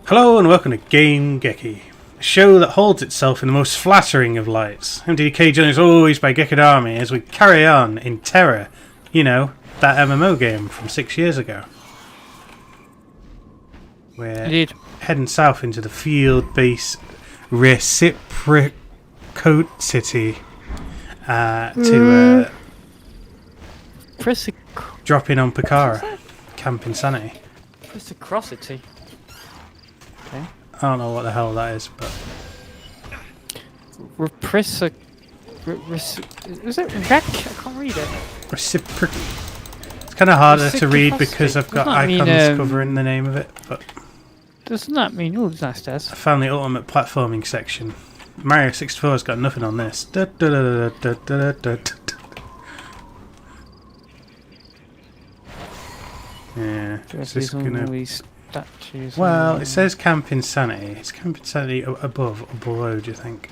Hello and welcome to Game-Geki, a show that holds itself in the most flattering of lights. MDK joined as always by Gekidarmi as we carry on in Tera, you know, that MMO game from 6 years ago. We're heading south into the field-based Reciprocity to drop in on Picara, Camp Insanity. Reciprocity. Okay. I don't know what the hell that is, but... Is it rec? I can't read it. Reciprocity. It's kind of harder to read because I've got icons covering the name of it, but... Doesn't that mean... Oh, nice stairs. I found the ultimate platforming section. Mario 64's got nothing on this. Yeah, it's just gonna... Statues. Well, it says Camp Insanity. Is Camp Insanity above or below, do you think?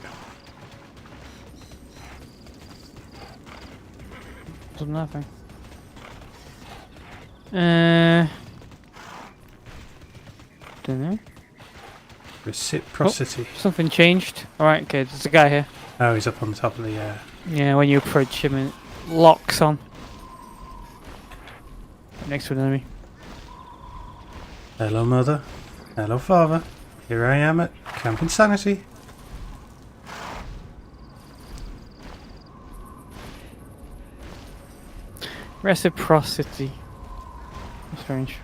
Doesn't nothing. Don't know. Reciprocity. Oh, something changed. Alright, okay, there's a guy here. Oh, he's up on the top of the... Yeah, when you approach him, it locks on. Next to an enemy. Hello, Mother. Hello, Father. Here I am at Camp Insanity. Reciprocity. Strange.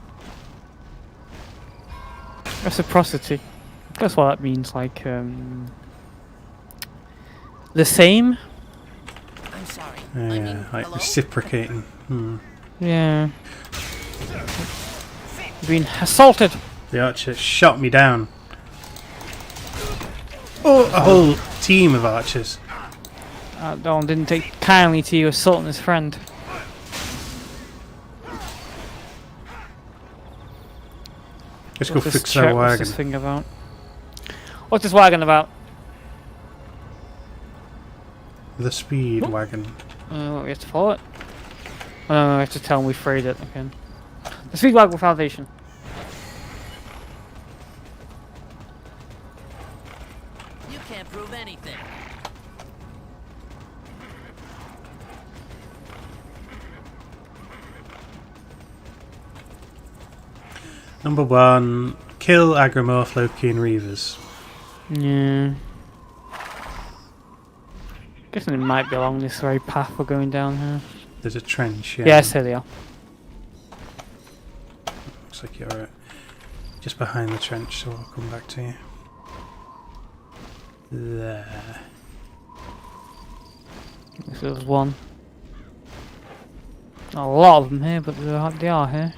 Reciprocity. That's what that means, like, the same? I'm sorry. Yeah, like reciprocating. Yeah. Been assaulted. The archer shot me down. Oh, a whole team of archers. That one didn't take kindly to you assaulting his friend. Let's go fix that wagon. What's this thing about? What's this wagon about? The speed wagon. We have to follow it. Oh, no, we have to tell him we freed it again. The speed wagon foundation. You can't prove anything. Number 1, kill Agrimorph, Loki and Reavers. Yeah. Guessing it might be along this very path we're going down here. There's a trench, yeah. Yes, here they are. Looks like you're just behind the trench, so I'll come back to you. There. There's one. Not a lot of them here, but they are here.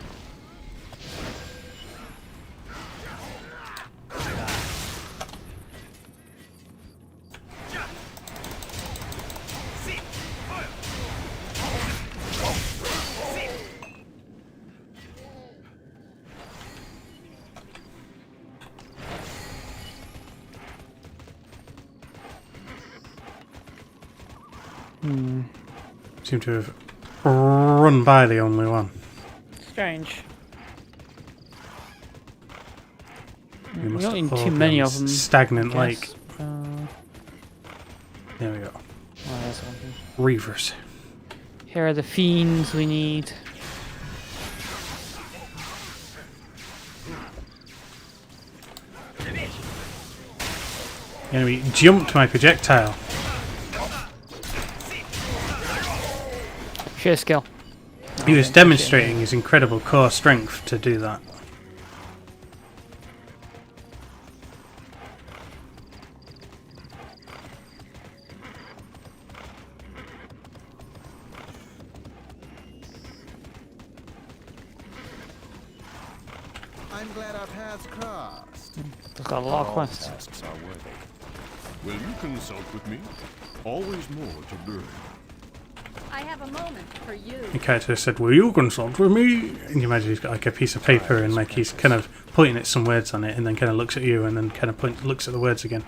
Seem to have run by the only one. Strange. We must Not have too all many been of them. Stagnant lake. There we go. Oh, there's one here. Reavers. Here are the fiends we need. Enemy jumped my projectile. Sheer skill. He was demonstrating his incredible core strength to do that. I'm glad our paths crossed. They've got a lot of quests. Tasks are worthy. Will you consult with me? Always more to learn. I have a moment for you. The character said, "Will you consult with me?" And you imagine he's got like a piece of paper and like he's kind of pointing at some words on it, and then kind of looks at you, and then kind of looks at the words again.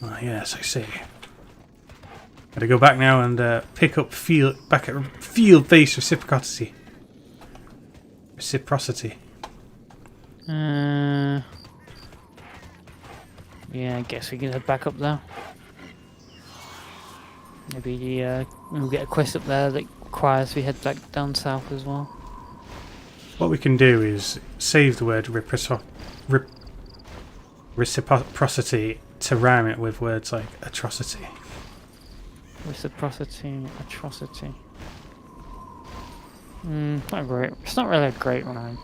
Ah, yes, I see. Gotta go back now and pick up back at field-based reciprocity. Reciprocity. Yeah, I guess we can head back up there. Maybe we'll get a quest up there that requires we head back down south as well. What we can do is save the word reciprocity to rhyme it with words like atrocity. Reciprocity, atrocity. Not great. It's not really a great rhyme.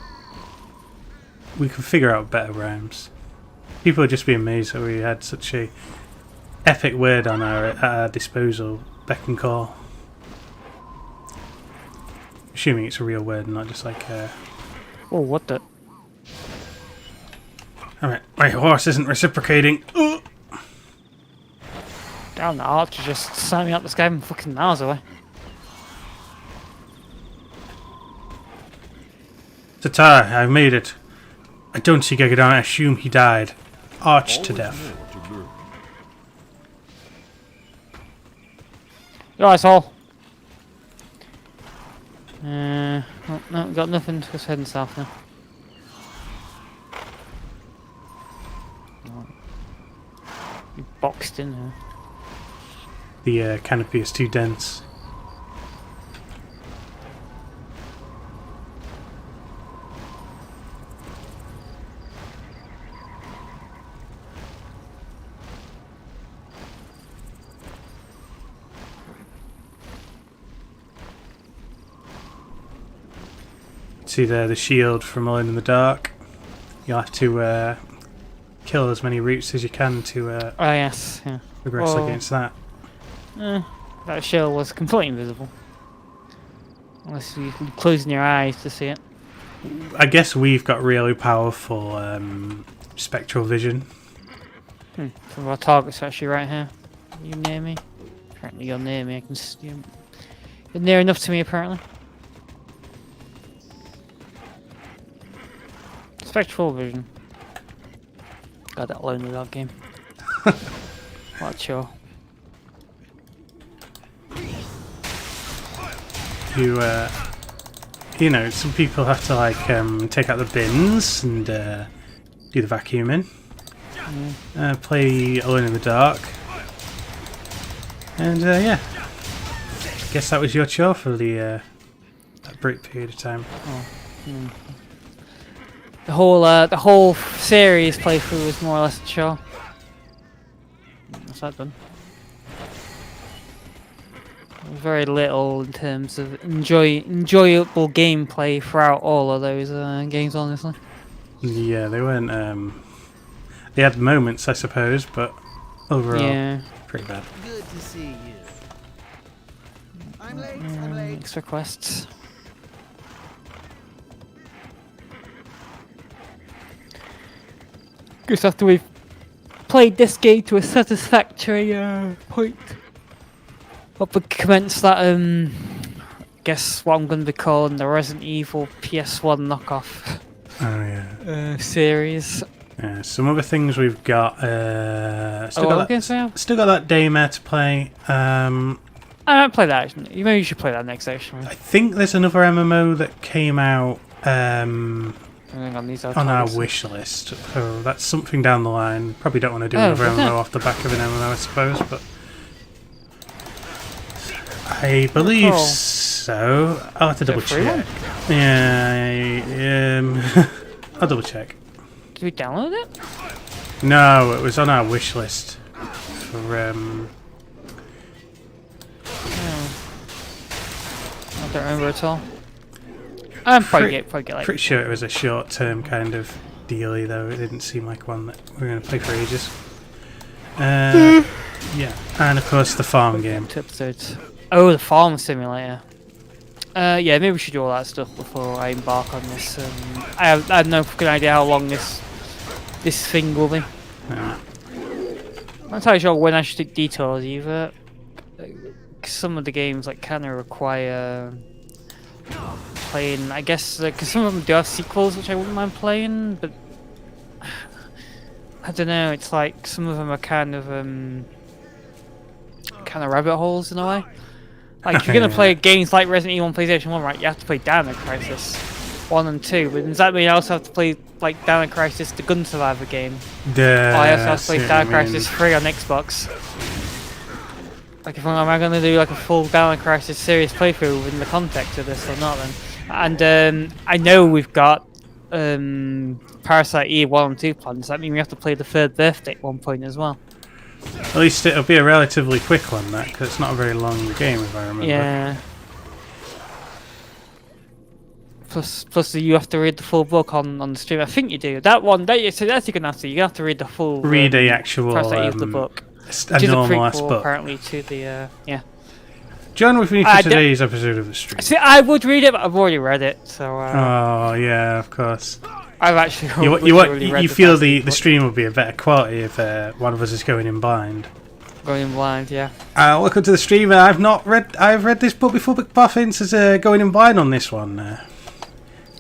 We can figure out better rhymes. People would just be amazed that we had such a epic word on at our disposal, beck and call. Assuming it's a real word, not just like Oh, what the? Alright, my horse isn't reciprocating. Ugh. Down the archer just slamming up this guy from fucking miles away. Tata, I've made it. I don't see Gegadon. I assume he died. Arched to Always death. more to learn. Yo, asshole. Oh, no, got nothing. Just heading south now. Oh. You boxed in here. The canopy is too dense. See there, the shield from Alone in the Dark. You'll have to kill as many roots as you can to Oh yes, yeah. progress Oh. against that. That shell was completely invisible. Unless you're closing your eyes to see it. I guess we've got really powerful spectral vision. Some of our targets are actually right here. Are you near me? Apparently you're near me. I can see you. You're near enough to me apparently. Spectral vision. Got that Alone in the Dark game. What sure. You know, some people have to like take out the bins and do the vacuuming. Play Alone in the Dark. And yeah, guess that was your chore for the that brief period of time. The whole series playthrough was more or less a show. What's that done? Very little in terms of enjoyable gameplay throughout all of those games, honestly. Yeah, they weren't. They had moments, I suppose, but overall, Yeah. pretty bad. Good to see you. I'm late. I'm late. Extra quests. Guess after we've played this game to a satisfactory point, what would commence that guess what I'm going to be calling the Resident Evil PS1 knockoff Oh yeah. series. Yeah, some other things we've got. Still got okay, so yeah. still got that Daymare to play. I might play that. Actually. Maybe you should play that next actually. I think there's another MMO that came out These are on our targets. wish list. So that's something down the line. Probably don't want to do Oh, another is it? MMO off the back of an MMO, I suppose, but I believe cool. so. I'll have to double Is it a free check. Yeah, I'll double check. Did we download it? No, it was on our wish list for I don't remember at all. I'm probably get like. Pretty sure it was a short-term kind of dealy, though. It didn't seem like one that we were going to play for ages. Yeah, and of course the farm game. 2 episodes. Oh, the farm simulator. Yeah, maybe we should do all that stuff before I embark on this. I have no fucking idea how long this thing will be. Yeah. I'm not entirely sure when I should take details either. Some of the games like kind of require playing. I guess because some of them do have sequels, which I wouldn't mind playing, but I don't know. It's like some of them are kind of rabbit holes in a way. Like if you're gonna play games like Resident Evil on PlayStation 1, right? You have to play Dino Crisis. 1 and 2, but does that mean I also have to play like Dino Crisis, the Gun Survivor game? Yeah, I also have to play see what you Dino Crisis 3 on Xbox. Like, am I going to do like a full Dino Crisis series playthrough within the context of this or not then? And I know we've got Parasite Eve 1 and 2 plans. Does that mean we have to play the third birthday at one point as well? At least it'll be a relatively quick one, that, because it's not a very long game, if I remember. Yeah. Plus, you have to read the full book on the stream. I think you do. That one, so that's you're gonna have to. You have to read the full. Read the actual. Parasite Eve, the book. A Which is a normal ass prequel, book. apparently, to the yeah. John, we've finished for today's episode of the stream. See, I would read it, but I've already read it, so. Oh yeah, of course. I've actually. You feel the stream will be a better quality if one of us is going in blind. Going in blind, yeah. Welcome to the stream. I've read this book before, but Puffins is going in blind on this one.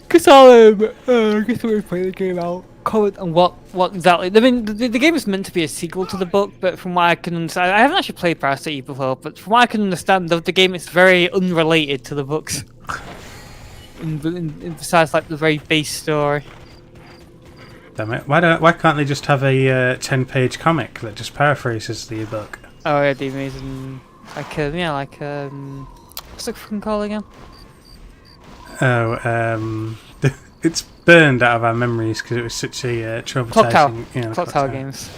Because I'll guess we'll play the game. I'll comment on what exactly. I mean, the game is meant to be a sequel to the book, but from what I can understand, I haven't actually played Parasite Eve before, but from what I can understand, the game is very unrelated to the books. Besides, like the very base story. Damn it! Why can't they just have a 10-page comic that just paraphrases the book? Oh yeah, the amazing. What's it fucking called again? Oh, it's burned out of our memories because it was such a traumatizing. Clock Tower games.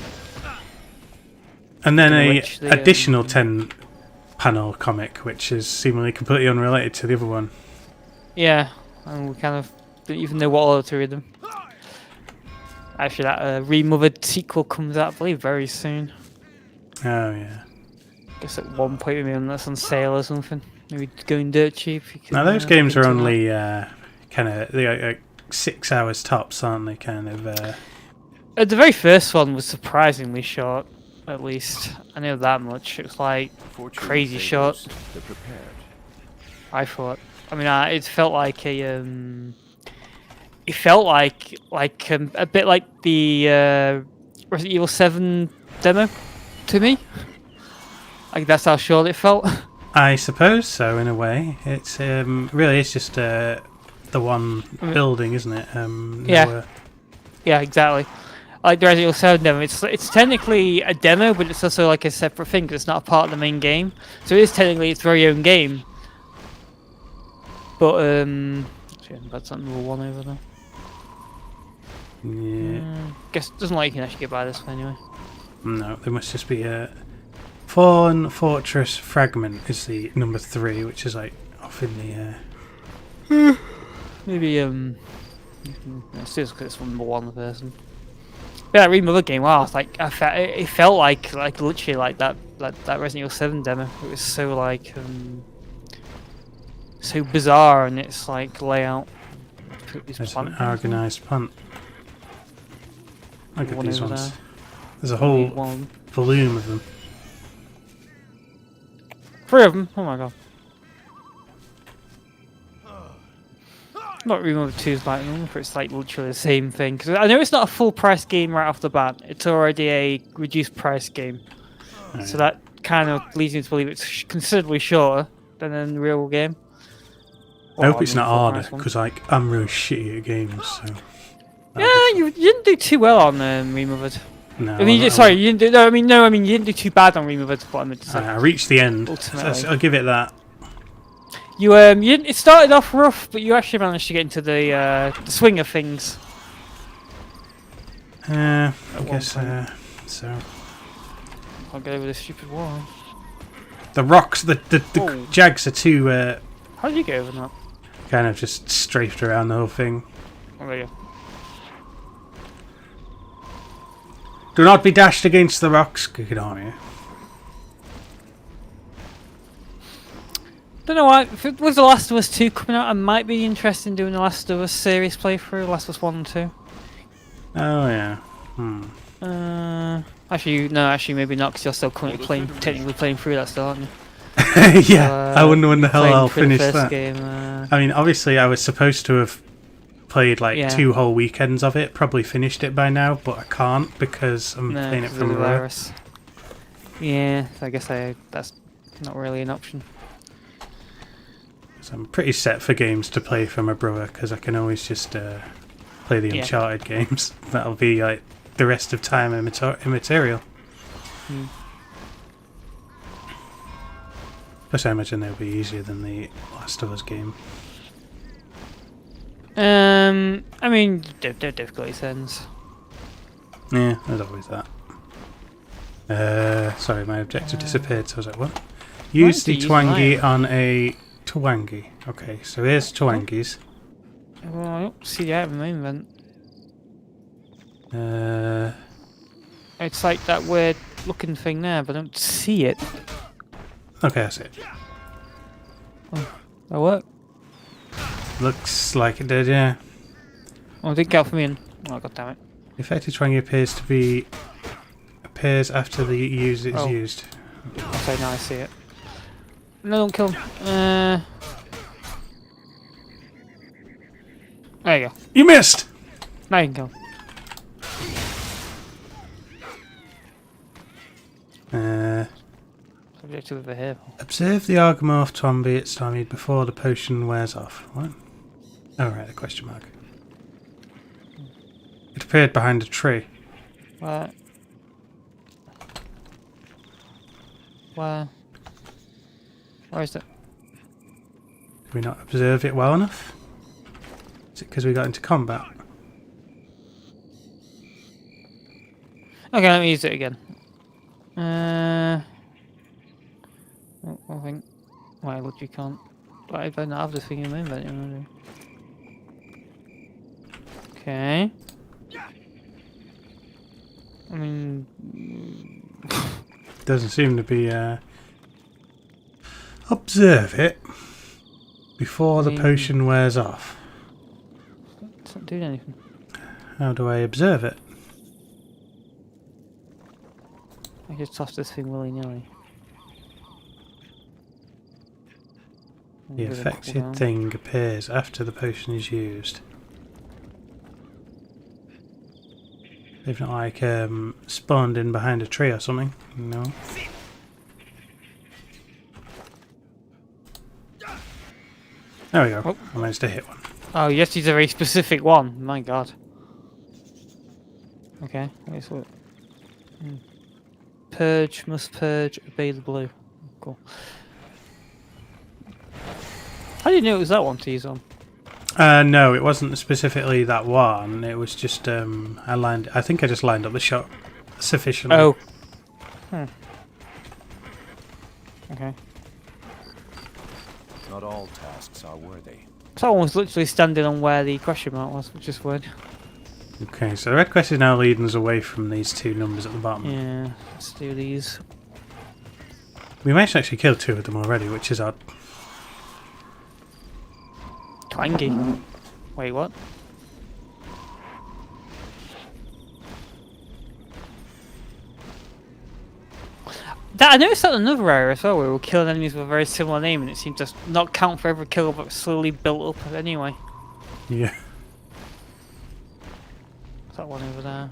And then additional 10-panel comic, which is seemingly completely unrelated to the other one. Yeah, and we kind of don't even know what order to read them. Actually, that remothered sequel comes out, I believe, very soon. Oh yeah. Guess at one point maybe that's on sale or something. Maybe going dirt cheap. Now those games are only kind of like 6 hours tops, aren't they? Kind of. The very first one was surprisingly short. At least I know that much. It was like crazy short. I thought. I mean, it felt like a. It felt like a bit like the Resident Evil 7 demo to me. Like that's how short it felt. I suppose so, in a way. It's really it's just the one building, isn't it? Yeah. Yeah, exactly. Like the Resident Evil 7 demo, it's technically a demo, but it's also like a separate thing because it's not a part of the main game. So it is technically its very own game. But actually, that's number 1 over there. Yeah. Guess it doesn't like you can actually get by this one anyway. No, there must just be a Fawn Fortress Fragment is the number 3, which is like off in the Maybe it's just because it's from number 1 person. Yeah, that Remover game. Wow, it's like it felt like literally like that Resident Evil 7 demo. It was so like so bizarre in its like layout. There's an organised punt. Look at One these over ones. there. There's a whole One. volume of them. 3 of them. Oh my god. Not Remover 2's like them, but it's like literally the same thing. Because I know it's not a full price game right off the bat. It's already a reduced price game. Oh, So that kind of leads me to believe it's considerably shorter than a real game. I hope it's not full harder, price one. because like I'm really shitty at games. So Yeah, you didn't do too well on Removered. no, I mean, sorry, you didn't do. No, I mean, you didn't do too bad on Removered. What I meant to say. I reached the end. Ultimately. So I'll give it that. You didn't, it started off rough, but you actually managed to get into the swing of things. I one guess point. so. I'll get over this stupid wall. The rocks, the Oh. jags are too How did you get over that? kind of just strafed around the whole thing. Oh, there you go. Do not be dashed against the rocks. Get on here. Don't know why. If it was The Last of Us 2 coming out, I might be interested in doing The Last of Us series playthrough. Last of Us 1 and 2. Oh yeah. Actually, no, actually, maybe not, because you're still currently technically playing through that still, aren't you? Yeah. I wonder when the hell Playing I'll through the finish first that. Game, I mean, obviously, I was supposed to have played like Yeah. 2 whole weekends of it. Probably finished it by now, but I can't because I'm no, playing it 'cause from of a the row. virus. Yeah, I guess that's not really an option. So I'm pretty set for games to play for my brother because I can always just play the Yeah. Uncharted games. That'll be like the rest of time immaterial. Plus, I imagine they'll be easier than the Last of Us game. I mean, they're difficulty settings. Yeah, there's always that. Sorry, my objective disappeared, so I was like, what? Use the to use Twangy mine? on a Twangy. Okay, so here's Twangys. Well, I don't see the item movement. It's like that weird looking thing there, but I don't see it. Okay, that's it. That work? Looks like it did, yeah. Oh, it didn't count for me in. Oh, god damn it. The affected Twangy appears after the use is Oh. used. Okay, now I see it. No, don't kill him. There you go. You missed! Now you can kill him. Subjective over here. Observe the Argomorph Tombi at Stymied before the potion wears off. What? Oh, right, a question mark. It appeared behind a tree. Where? Where is it? Did we not observe it well enough? Is it because we got into combat? Okay, let me use it again. I think. Why, look, you can't. I don't have the thing in my inventory. Okay. I mean. Doesn't seem to be. Observe it before the potion wears off. It's not doing anything. How do I observe it? I just toss this thing willy nilly. The affected thing appears after the potion is used. They've not like spawned in behind a tree or something. No. There we go. Oh. I managed to hit one. Oh, you have to use a very specific one. My god. Okay, let's look. Purge, must purge, obey the blue. Cool. How did you know it was that one to use on? No, it wasn't specifically that one. It was just I think I just lined up the shot sufficiently. Oh. Okay. Not all tasks are worthy. Someone was literally standing on where the question mark was, which is weird. Okay, so the red quest is now leading us away from these two numbers at the bottom. Yeah, let's do these. We managed to actually kill two of them already, which is odd. Twangy. Wait, what? I noticed that in another area as well, where we were killing enemies with a very similar name, and it seemed to not count for every kill, but slowly built up anyway. Yeah. What's that one over there?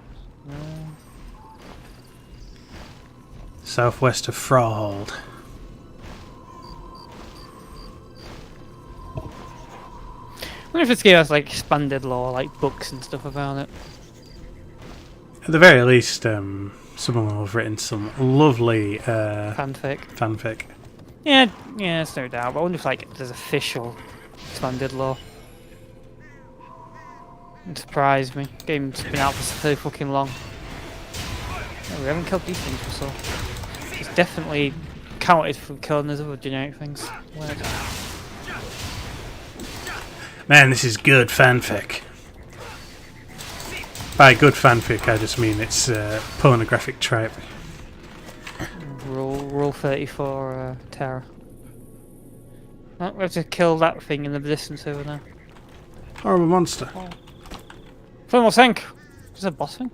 Southwest of Frawhold. I wonder if this game has like expanded lore, like books and stuff about it. At the very least, someone will have written some lovely Fanfic. fanfic. Yeah, it's no doubt. But I wonder if like there's official expanded lore. It surprised me. Game's been out for so fucking long. Oh, we haven't killed these things before. It's definitely counted for killing those other generic things. Weird. Man, this is good fanfic. By good fanfic, I just mean it's pornographic tripe. Rule 34, Tera. Oh, we have to kill that thing in the distance over there. Horrible monster. Thermal sink! Is that a boss thing?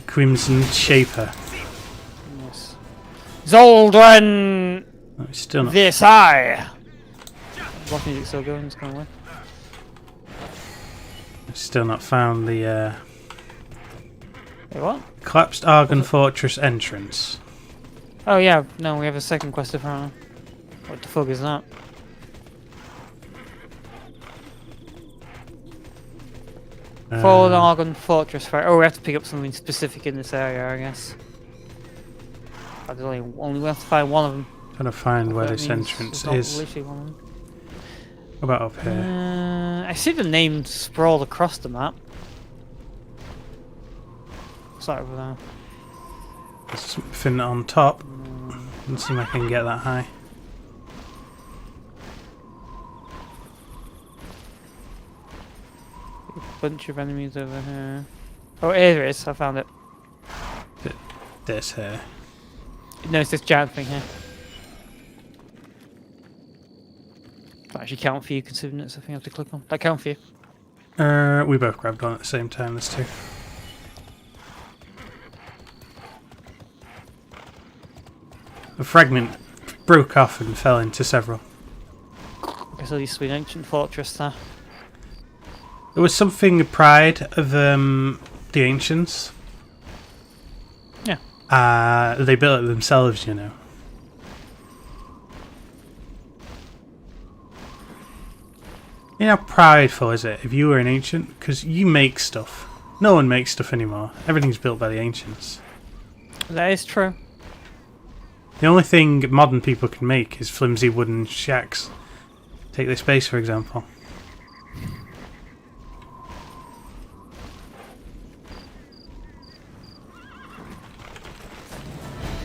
Crimson Shaper. Yes. Zoldran! Oh, it's still not. This eye! Boss music's still going, it's going away. Still not found the Wait, what? collapsed Argon Fortress entrance. Oh yeah, no, we have a second quest apparently. What the fuck is that? Fallen Argon Fortress Fire. Oh, we have to pick up something specific in this area, I guess. I only have to find one of them. Trying to find where That this means entrance there's not is. literally one of them. What about up here? I see the name sprawled across the map. What's that over there? There's something on top. Let's see if I can get that high. Bunch of enemies over here. Oh, here it is. I found it. This here. No, it's this giant thing here. That actually count for you considering it's a thing I have to click on. That count for you? We both grabbed one at the same time, there's two. The fragment broke off and fell into several. I guess there used to be an ancient fortress there. There was something of pride of the ancients. Yeah. They built it themselves, you know. You know how prideful is it if you were an ancient? Because you make stuff. No one makes stuff anymore. Everything's built by the ancients. That is true. The only thing modern people can make is flimsy wooden shacks. Take this base, for example.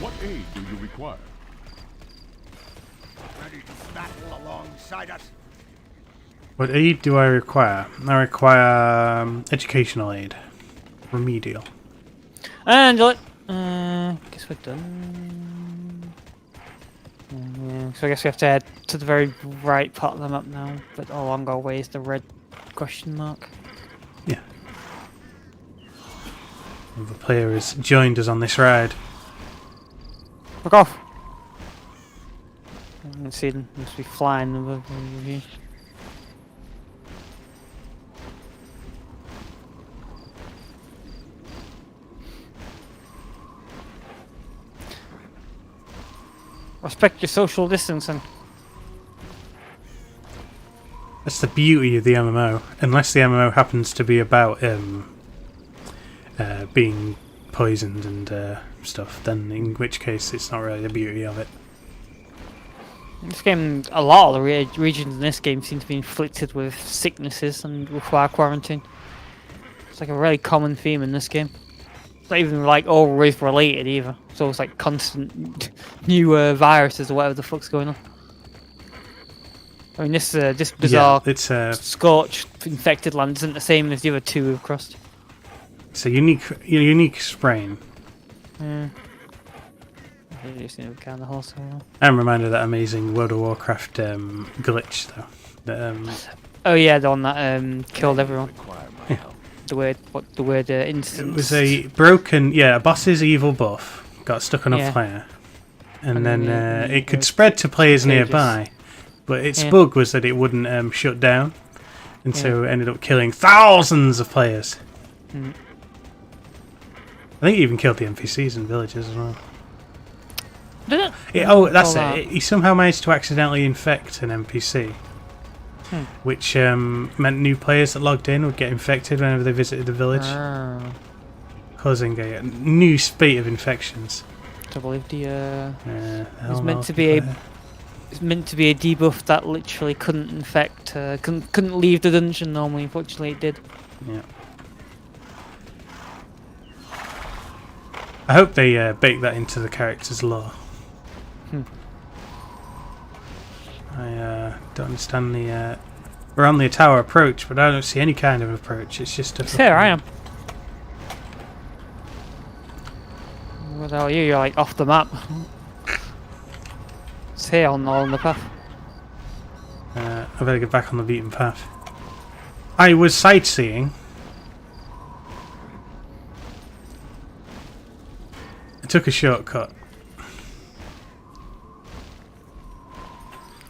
What aid do you require? Ready to battle alongside us? What aid do I require? I require educational aid. Remedial. And guess we're done. Yeah, so I guess we have to head to the very right part of the map now, but along our way is the red question mark. Yeah. And the player has joined us on this ride. Fuck off! I can see them. Must be flying above you. Respect your social distancing. That's the beauty of the MMO. Unless the MMO happens to be about being poisoned and stuff, then in which case it's not really the beauty of it. In this game, a lot of the regions in this game seem to be inflicted with sicknesses and require quarantine. It's like a really common theme in this game. It's not even like always related either. It's always like constant new viruses or whatever the fuck's going on. I mean, this bizarre it's scorched infected land isn't the same as the other two we've crossed. it's a unique strain. Yeah. I just need to count the horse. I'm reminded of that amazing World of Warcraft glitch though. That, Oh yeah, the one that killed everyone. Require my help. The weird instance. it was a broken, a boss's evil buff got stuck on a Yeah. flare, and And then then it could spread to players contagious. nearby, but its Yeah. bug was that it wouldn't shut down, and so it ended up killing thousands of players. Mm. I think it even killed the NPCs and villagers as well. Did it? That's that. it. He somehow managed to accidentally infect an NPC, which meant new players that logged in would get infected whenever they visited the village, Ah. causing a new spate of infections. I believe the It's meant to be it's meant to be a debuff that literally couldn't infect, couldn't leave the dungeon normally. Unfortunately, it did. Yeah. I hope they bake that into the character's lore. I don't understand the. We're on the tower approach, but I don't see any kind of approach. It's just a. Here I am. Where the hell are you? You're like off the map. It's here on the path. I better get back on the beaten path. I was sightseeing. I took a shortcut.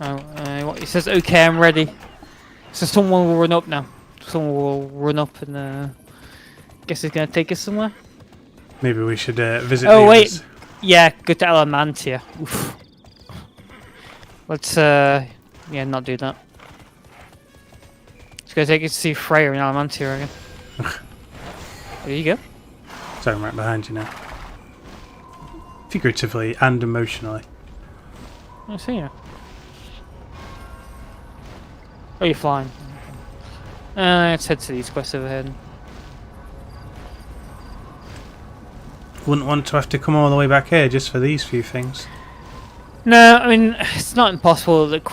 Oh, it says okay, I'm ready. So someone will run up now. Someone will run up and guess it's gonna take us somewhere. Maybe we should visit. Oh the wait, others. yeah, go to Elementia. Oof. Let's yeah, not do that. Just gonna take you to see Freya and Alamantia again. There you go. So I'm right behind you now. Figuratively and emotionally. I see you. Oh, you're flying. Let's head to these quests overhead. Wouldn't want to have to come all the way back here just for these few things. No, I mean it's not impossible that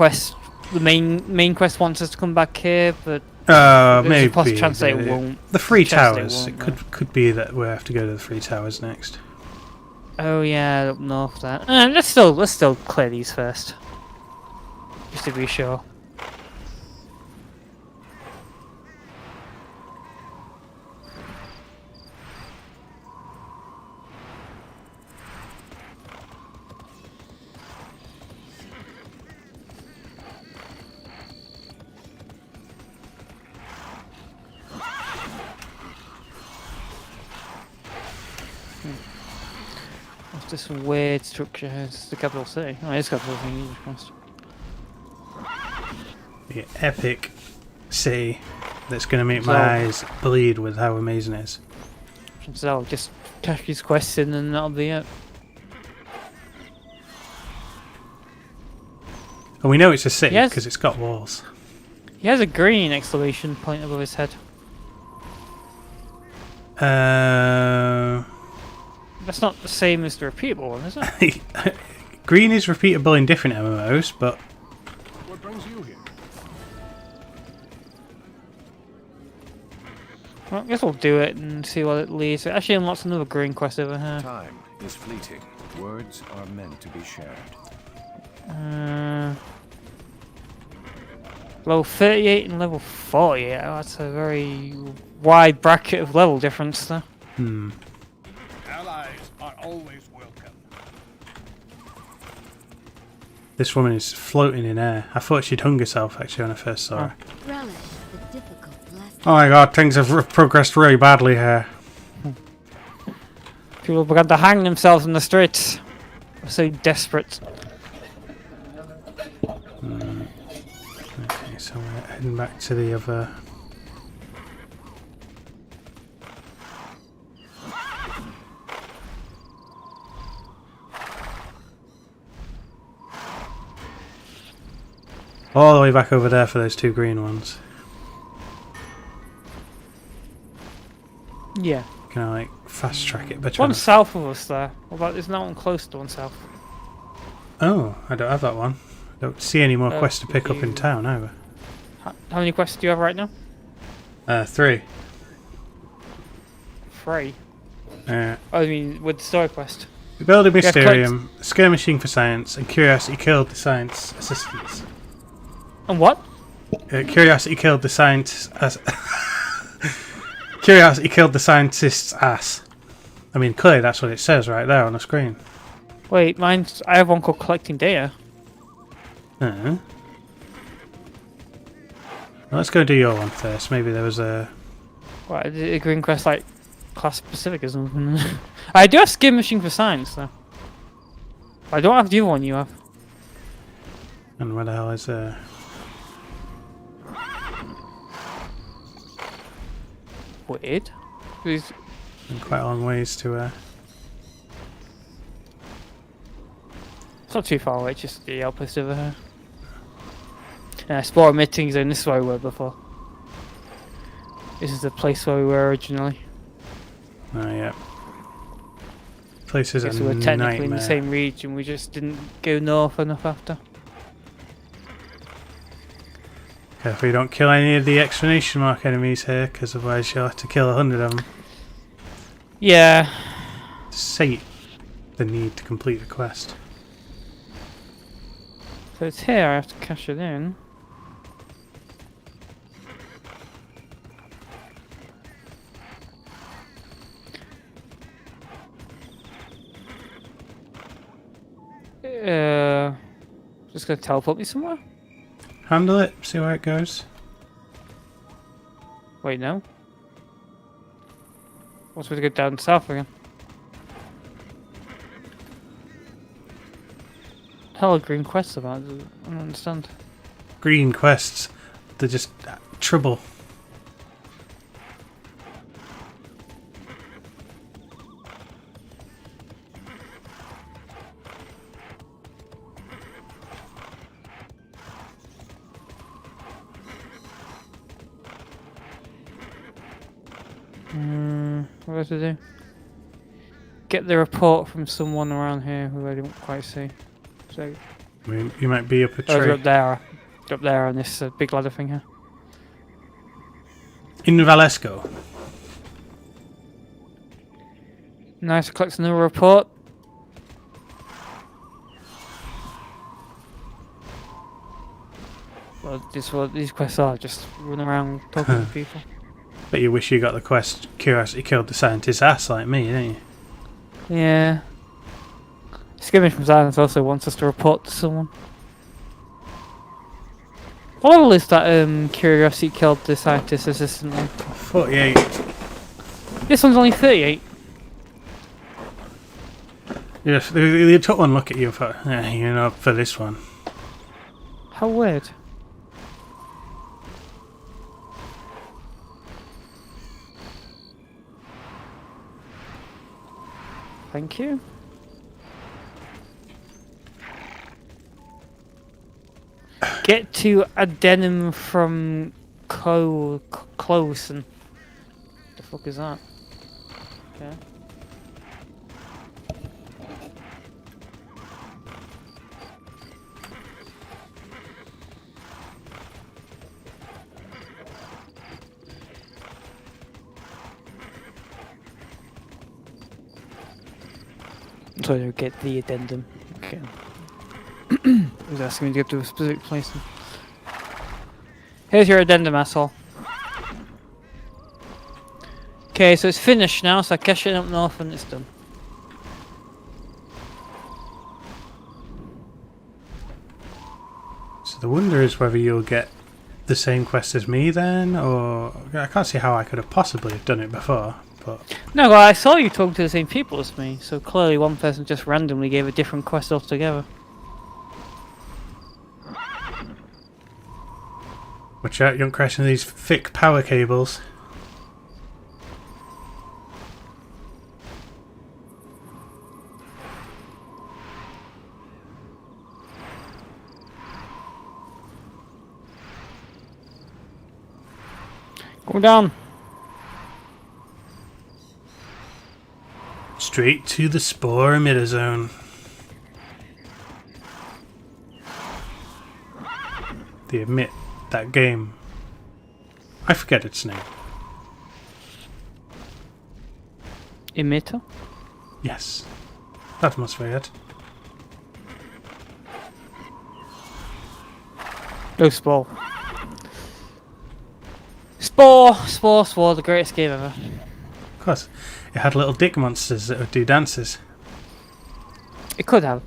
the main quest wants us to come back here, but there's Maybe a possible chance that it won't. the Three Chance they Towers. won't, It could be that we have to go to the Three Towers next. Oh yeah, up north there. Let's still clear these first, just to be sure. What's this weird structure here? It's the capital city. Oh, it's capital city. Jesus Christ. The epic city that's going to make my eyes bleed with how amazing it is. So just cash these quests in and that'll be it. And we know it's a city Yes. because it's got walls. He has a green exclamation point above his head. That's not the same as the repeatable one, is it? Green is repeatable in different MMOs, but What brings you here? Well, I guess we'll do it and see what it leads to. Actually unlocks another green quest over here. Time is fleeting. Words are meant to be shared. Level 38 and level 48. Oh, that's a very wide bracket of level difference there. Allies are always welcome. this woman is floating in air. I thought she'd hung herself actually when I first saw her. Relish the difficult lesson. Oh my god, things have progressed really badly here. People began to hang themselves in the streets. They're so desperate. Okay, so we're heading back to the other. All the way back over there for those two green ones. Yeah. Can I like fast track it? But One south of us there. What about there's no one close to one south? oh, I don't have that one. I don't see any more Oh, quests to pick up in town either. How many quests do you have right now? 3. 3. Oh, I mean, with the story quest. build a collect- Mysterium, skirmishing for science, and Curiosity killed the science assistants. And what? Curiosity killed the science. Curiosity killed the scientist's ass. I mean, clearly that's what it says right there on the screen. Wait, mine's. I have one called collecting data. Well, let's go do your one first. Maybe there was a. What, a green quest like class specific or something? I do have skin machine for science though. I don't have the other one you have. And where the hell is Weird. These- quite a long ways to. It's not too far away, it's just the outpost over here. Spore emitting zone, this is where we were before. This is the place where we were originally. Oh yeah. Place is a So we're technically nightmare. in the same region, we just didn't go north enough after. Careful you don't kill any of the exclamation mark enemies here, because otherwise you'll have to kill 100 of them. Yeah. To sate the need to complete the quest. So it's here, I have to cash it in. Just gonna teleport me somewhere? Handle it, see where it goes. Wait, no. What's with to go down south again? hell are green quests about? I don't understand. Green quests. They're just trouble. What do I do? Get the report from someone around here who I don't quite see. So, I mean, you might be up a oh, tree. they're up there. They're up there on this big ladder thing here. In Valesco. Nice, collect another report. Well, this what these quests are, just run around talking to people. But you wish you got the quest Curiosity killed the scientist's ass like me, don't you? Yeah. Skirmish from Silence also wants us to report to someone. What level is that Curiosity killed the scientist assistant on? 48. This one's only 38. Yes, they took one look at you for, yeah, you're not for this one. How weird. Thank you. Get to addendum from close and the fuck is that? Okay. So to get the addendum. Okay. I was asking me to get to a specific place. Here's your addendum, asshole. Okay, so it's finished now, so I cash it up north and it's done. So the wonder is whether you'll get the same quest as me then, or I can't see how I could have possibly have done it before. But No, well, I saw you talking to the same people as me, so clearly one person just randomly gave a different quest altogether. watch out, you don't crash into these thick power cables. Go down. Straight to the spore emitter zone. They admit that game. I forget its name. Emitter? Yes. That must be it. No, Spore. Spore, the greatest game ever. Of course. It had little dick monsters that would do dances. It could have.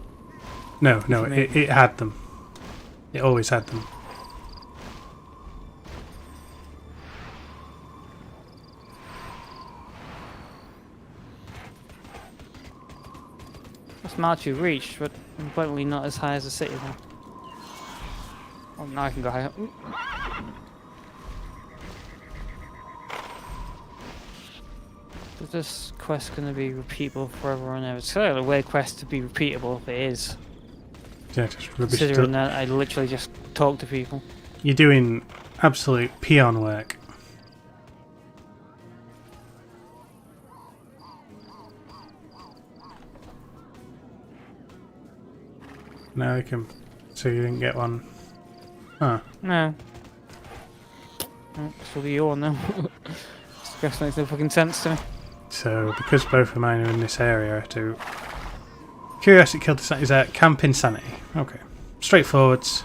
No, What do you it had them. It always had them. That's March you reached, but importantly not as high as the city then. Oh, now I can go higher. Ooh. Is this quest going to be repeatable forever and ever? It's kind of a weird quest to be repeatable if it is. Yeah, just rubbish. Considering that I literally just talk to people. You're doing absolute peon work. Now we can. So you didn't get one. Huh. No. Oh, this will be your one now. This quest makes no fucking sense to me. So because both of mine are in this area, I have to. Curiosity killed the is that camp insanity. Okay. Straightforwards.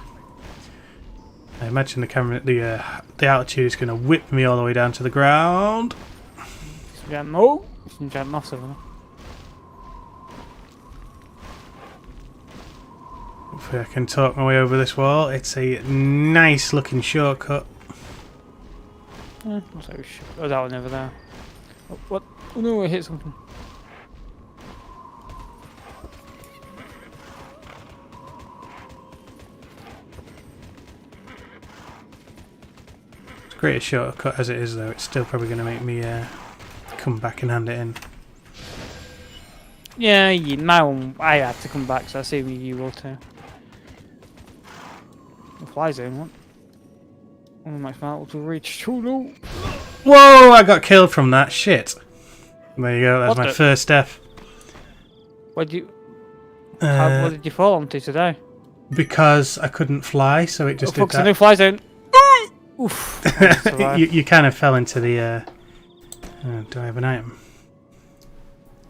I imagine the camera, the altitude is going to whip me all the way down to the ground. Some giant mo. Some giant moss over there. Hopefully I can talk my way over this wall. It's a nice looking shortcut. Yeah, oh, that one over there. Oh, what? Oh no, I hit something. Great a shortcut as it is, though. It's still probably going to make me come back and hand it in. Yeah, now I had to come back, so I assume you will too. The fly zone, what? Oh, my smart to reach too low. Whoa! I got killed from that. Shit. There you go. That's What my the- first death. What what did you fall onto today? Because I couldn't fly, so it just did Fuck's a that. new fly zone. Oof. Survived. you kind of fell into the. Do I have an item?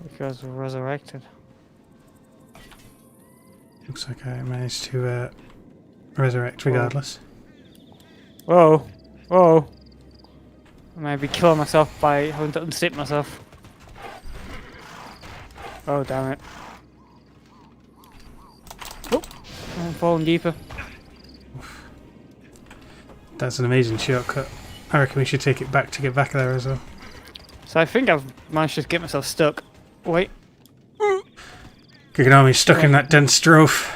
Because we're resurrected. Looks like I managed to resurrect regardless. Whoa. Whoa. I might be killing myself by having to unstick myself. Oh, damn it. Oh, I'm falling deeper. That's an amazing shortcut. I reckon we should take it back to get back there as well. So I think I've managed to get myself stuck. Wait. Good on me, stuck in that dense strophe.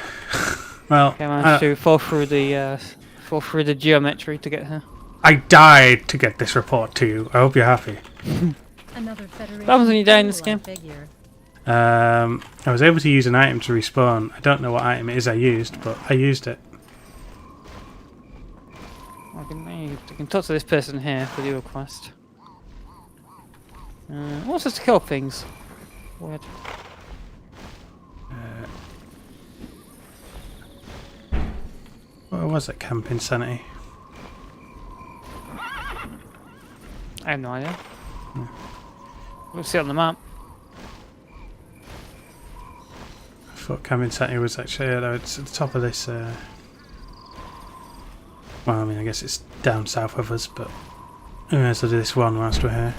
Well, Okay, I managed to fall through the geometry to get here. I died to get this report to you. I hope you're happy. Another Federation. What happens when you die in this tool, I game? figure. I was able to use an item to respawn. I don't know what item it is I used, but I used it. I can talk to this person here for the quest. What's this to kill things? Weird. What was it? Camp Insanity. I have no idea. We'll see on the map. I thought Camp Insanity was actually it's at the top of this. Well, I mean, I guess it's down south of us, but we may as well do this one whilst we're here.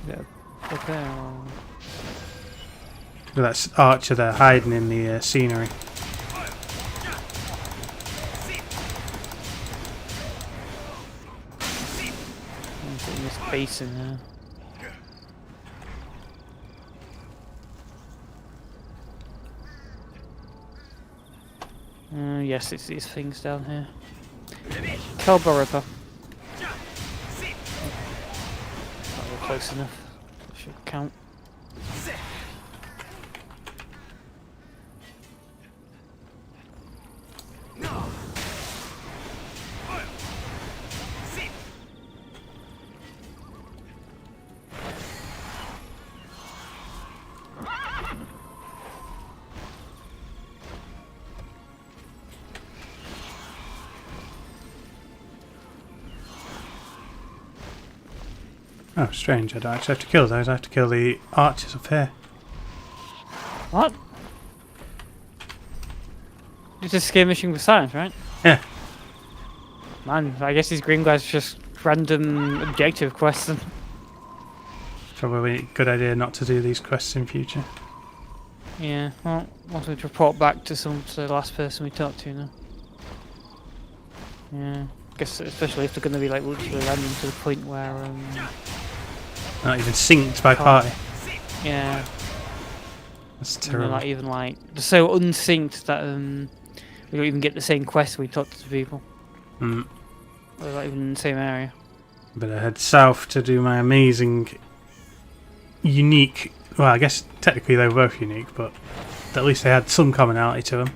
Yeah, up there. Or... Look at that archer there hiding in the scenery. in this basin here. Yes, it's these things down here. Kelba Ripper. Oh, we're close enough. That should count. Oh, strange. I don't actually have to kill those. I have to kill the archers up here. What? It's just skirmishing with science, right? Yeah. Man, I guess these green guys are just random objective quests. And Probably a good idea not to do these quests in future. yeah, well, once we report back to the last person we talked to now. Yeah, I guess especially if they're going to be like literally random to the point where Not even synced by party. yeah, That's and they're terrible. not even like they're so unsynced that we don't even get the same quest we talked to people. Mm. They're not even in the same area. But I head south to do my amazing, unique. Well, I guess technically they were both unique, but at least they had some commonality to them.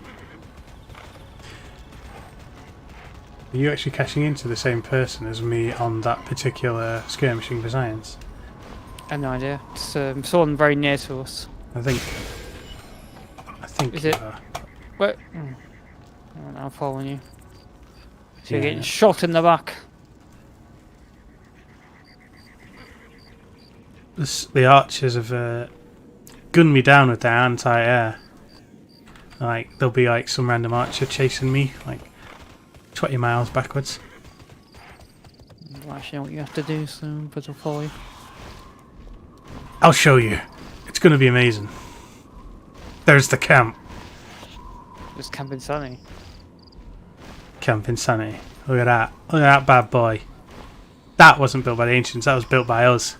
Are you actually cashing into the same person as me on that particular skirmishing for science? I have no idea. It's someone very near to us. I think. Is you it? are. What? I'm following you. So you're Yeah. getting shot in the back. The archers have gunned me down with their anti-air. Like there'll be like some random archer chasing me, like 20 miles backwards. Well, actually know what you have to do, so but I'll follow you. I'll show you. It's going to be amazing. There's the camp. Just Camp Insanity. Camp Insanity. Look at that. Look at that bad boy. That wasn't built by the ancients. That was built by us.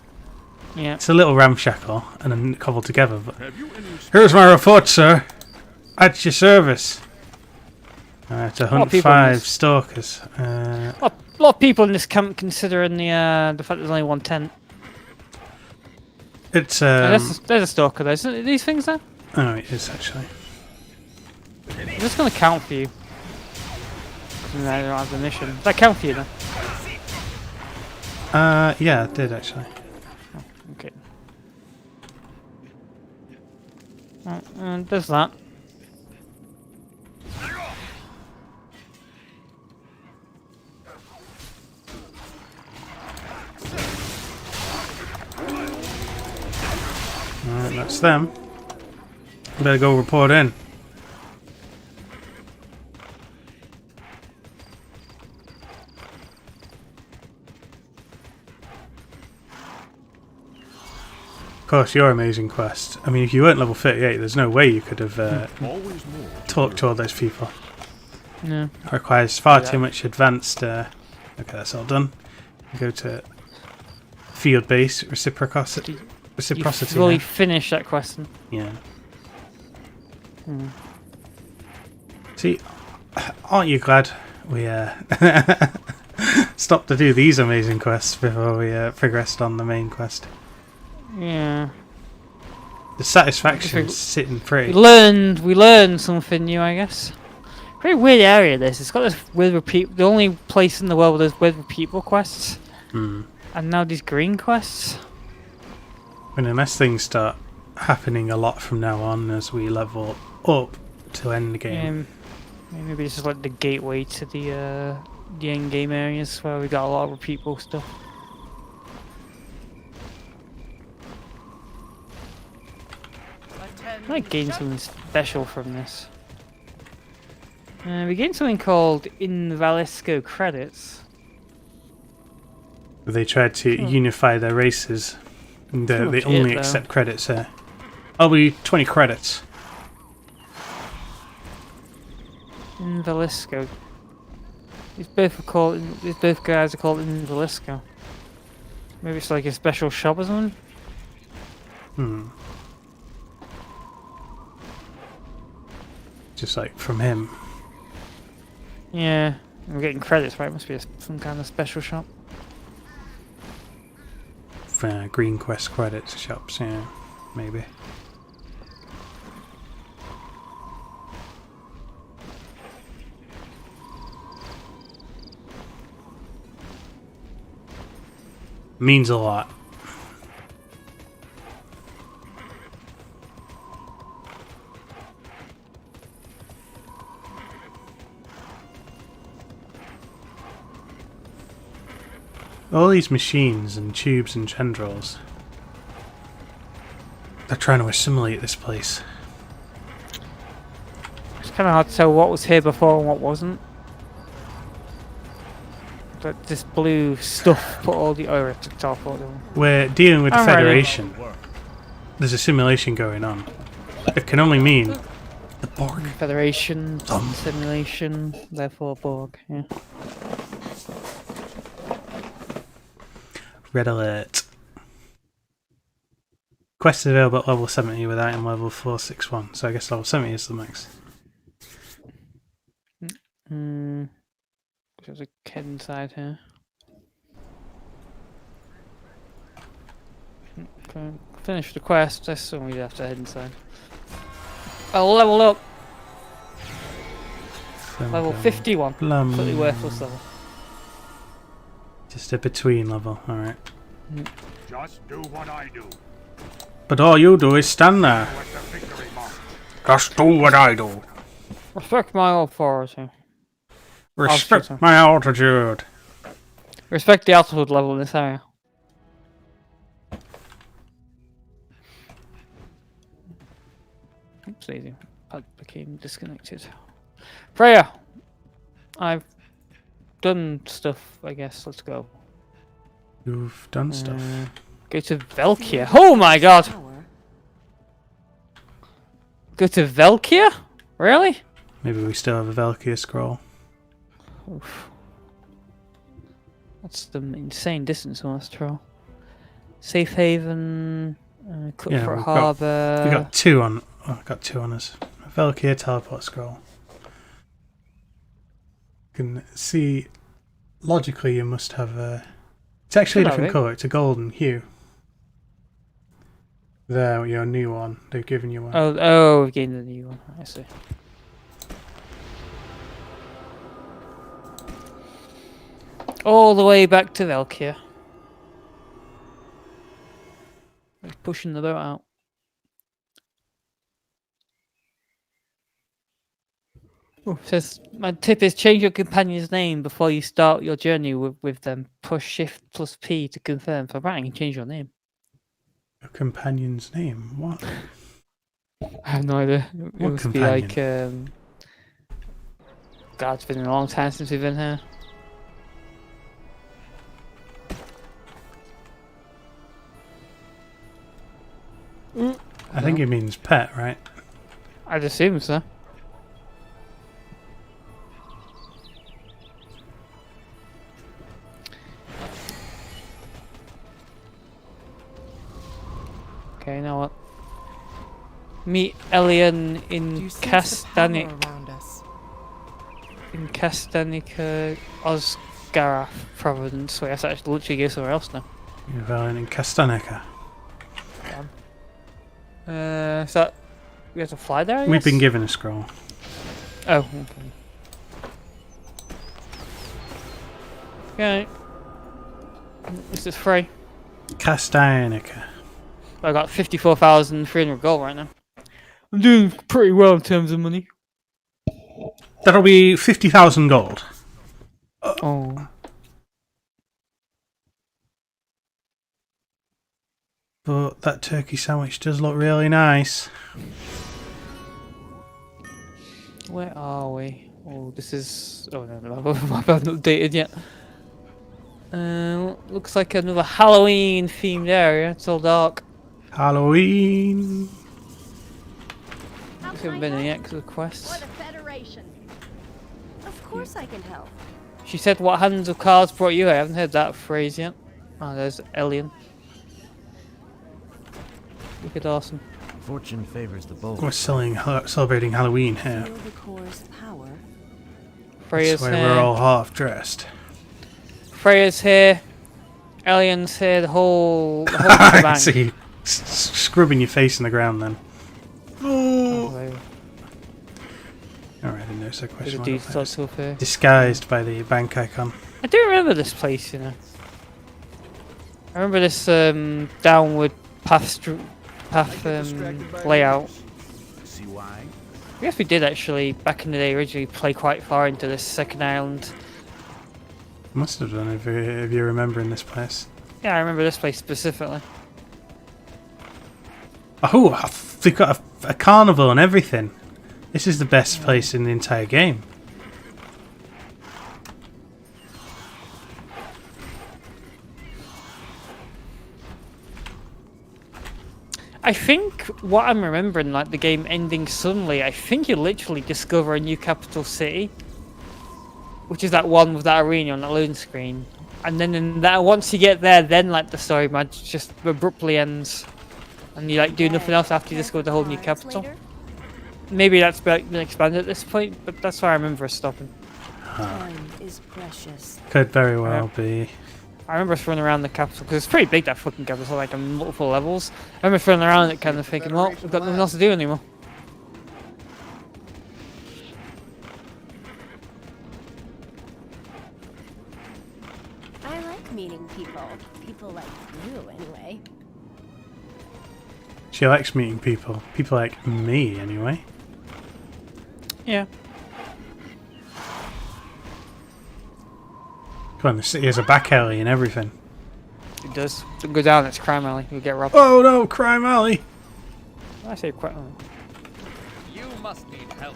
Yeah. It's a little ramshackle and then cobbled together. But Have you any here's my report, sir. At your service. To hunt people in 5 this- stalkers. A lot of people in this camp, considering the fact there's only one tent. It's There's a stalker there. Isn't it these things there? oh, it is actually. I'm just gonna count for you. No, I don't have the mission. Does that count for you then? Yeah, it did actually. Okay. And there's that. Alright, that's them. Better go report in. Of course, your amazing quest. I mean, if you weren't level 38, there's no way you could have always more? talked to all those people. Yeah. It requires far too much advanced... okay, that's all done. Go to field base, reciprocity. You Reciprocity. fully now. finished that question. Yeah. See, aren't you glad we stopped to do these amazing quests before we progressed on the main quest? Yeah. The satisfaction's sitting We pretty. learned something new, I guess. Pretty weird area this. It's got this weird repeat. The only place in the world where there's weird repeatable quests. Hmm. And now these green quests. And unless things start happening a lot from now on as we level up to end game. Maybe this is like the gateway to the end game areas where we got a lot of repeatable stuff. I might gain something special from this. We gained something called Invalesco credits. They tried to unify their races. And they legit, only though. accept credits here. I'll be 20 credits. Invalesco. These both guys are called Invalesco. Maybe it's like a special shop or something? Hmm. Just like from him. Yeah, we're getting credits, right? Must be some kind of special shop. Green Quest credits shops, yeah. Maybe. Means a lot. All these machines and tubes and tendrils. They're trying to assimilate this place. It's kind of hard to tell what was here before and what wasn't. But this blue stuff put all the... Oh, we're at the top order. We're dealing with the I'm ready. Federation. There's a simulation going on. It can only mean the Borg. Federation, simulation, therefore Borg, yeah. Red alert. Quest available at level 70 with item level 461. So I guess level 70 is the max. There's a kid inside here. Okay, finish the quest, I assume we'd have to head inside. I'll level up! Level 51. Completely worthless level. Just a between level, alright. Just do what I do. But all you do is stand there. What's the victory mark? Just do what I do. Respect my authority. Respect Altitude. my altitude. Respect the altitude level in this area. Oops, easy. Pad became disconnected. Freya! I've done stuff, I guess. Let's go. You've done stuff. Go to Velkia. Oh my god! Go to Velkia? Really? Maybe we still have a Valkyria scroll. Oof. That's the insane distance on this troll. Safe haven, Cutthroat we've Harbour. got two on. Oh, I've got two on us. Valkyrie teleport scroll. You can see. Logically, you must have a. It's actually a different colour. It's a golden hue. There, your new one. They've given you one. Oh, we've gained a new one. I see. All the way back to Valkyria. It's pushing the boat out. Oh, says my tip is change your companion's name before you start your journey with them. Push Shift plus P to confirm. So right, I can change your name. Your companion's name? What? I have no idea. It What must companion? be like God, it's been a long time since we've been here. I think it means pet, right? I'd assume so. Okay, now what? Meet Elian in Castanica, Osgarath Province. Wait, that's actually literally go somewhere else now. You're in Castanica. So we have to fly there, I We've guess? been given a scroll. Oh, okay. Okay. This is free. Castanica. I got 54,300 gold right now. I'm doing pretty well in terms of money. That'll be 50,000 gold. Oh. But that turkey sandwich does look really nice. Where are we? Oh, this is... Oh, no, I haven't updated yet. Looks like another Halloween-themed area. It's all dark. Halloween. I haven't been in yet because of quests. What a federation. Of course I can help. She said, what hands of cards brought you here? I haven't heard that phrase yet. Oh, there's Elian. Look at awesome. Fortune favors the bold. We're celebrating Halloween here. Feel the core's power. Freya's That's why here. we're all half dressed. Freya's here. Elian's here. The whole I can shebang. see you scrubbing your face in the ground then. Oh. Alright, I didn't notice that There's question. a mark dude up there. starts up here. Disguised by the bank icon. I do remember this place, you know. I remember this downward path layout. See why? I guess we did actually back in the day originally play quite far into this second island. Must have done if you're remembering this place. Yeah, I remember this place specifically. Oh, they've got a carnival and everything. This is the best place in the entire game. I think what I'm remembering, like the game ending suddenly, I think you literally discover a new capital city, which is that one with that arena on that loading screen, and then in that once you get there, then like the story just abruptly ends, and you like do nothing else after you discover the whole new capital. Maybe that's been expanded at this point, but that's why I remember us stopping. Time is precious. Could very well be. I remember us running around the capital because it's pretty big, that fucking capital, like on multiple levels. I remember us running around it, kind of thinking, well, we've got nothing else to do anymore. I like meeting people. People like you, anyway. She likes meeting people. People like me, anyway. Yeah. Come on, the city has a back alley and everything. It does. Go down, it's crime alley. You'll get robbed. Oh no, crime alley! I say quite. You must need help.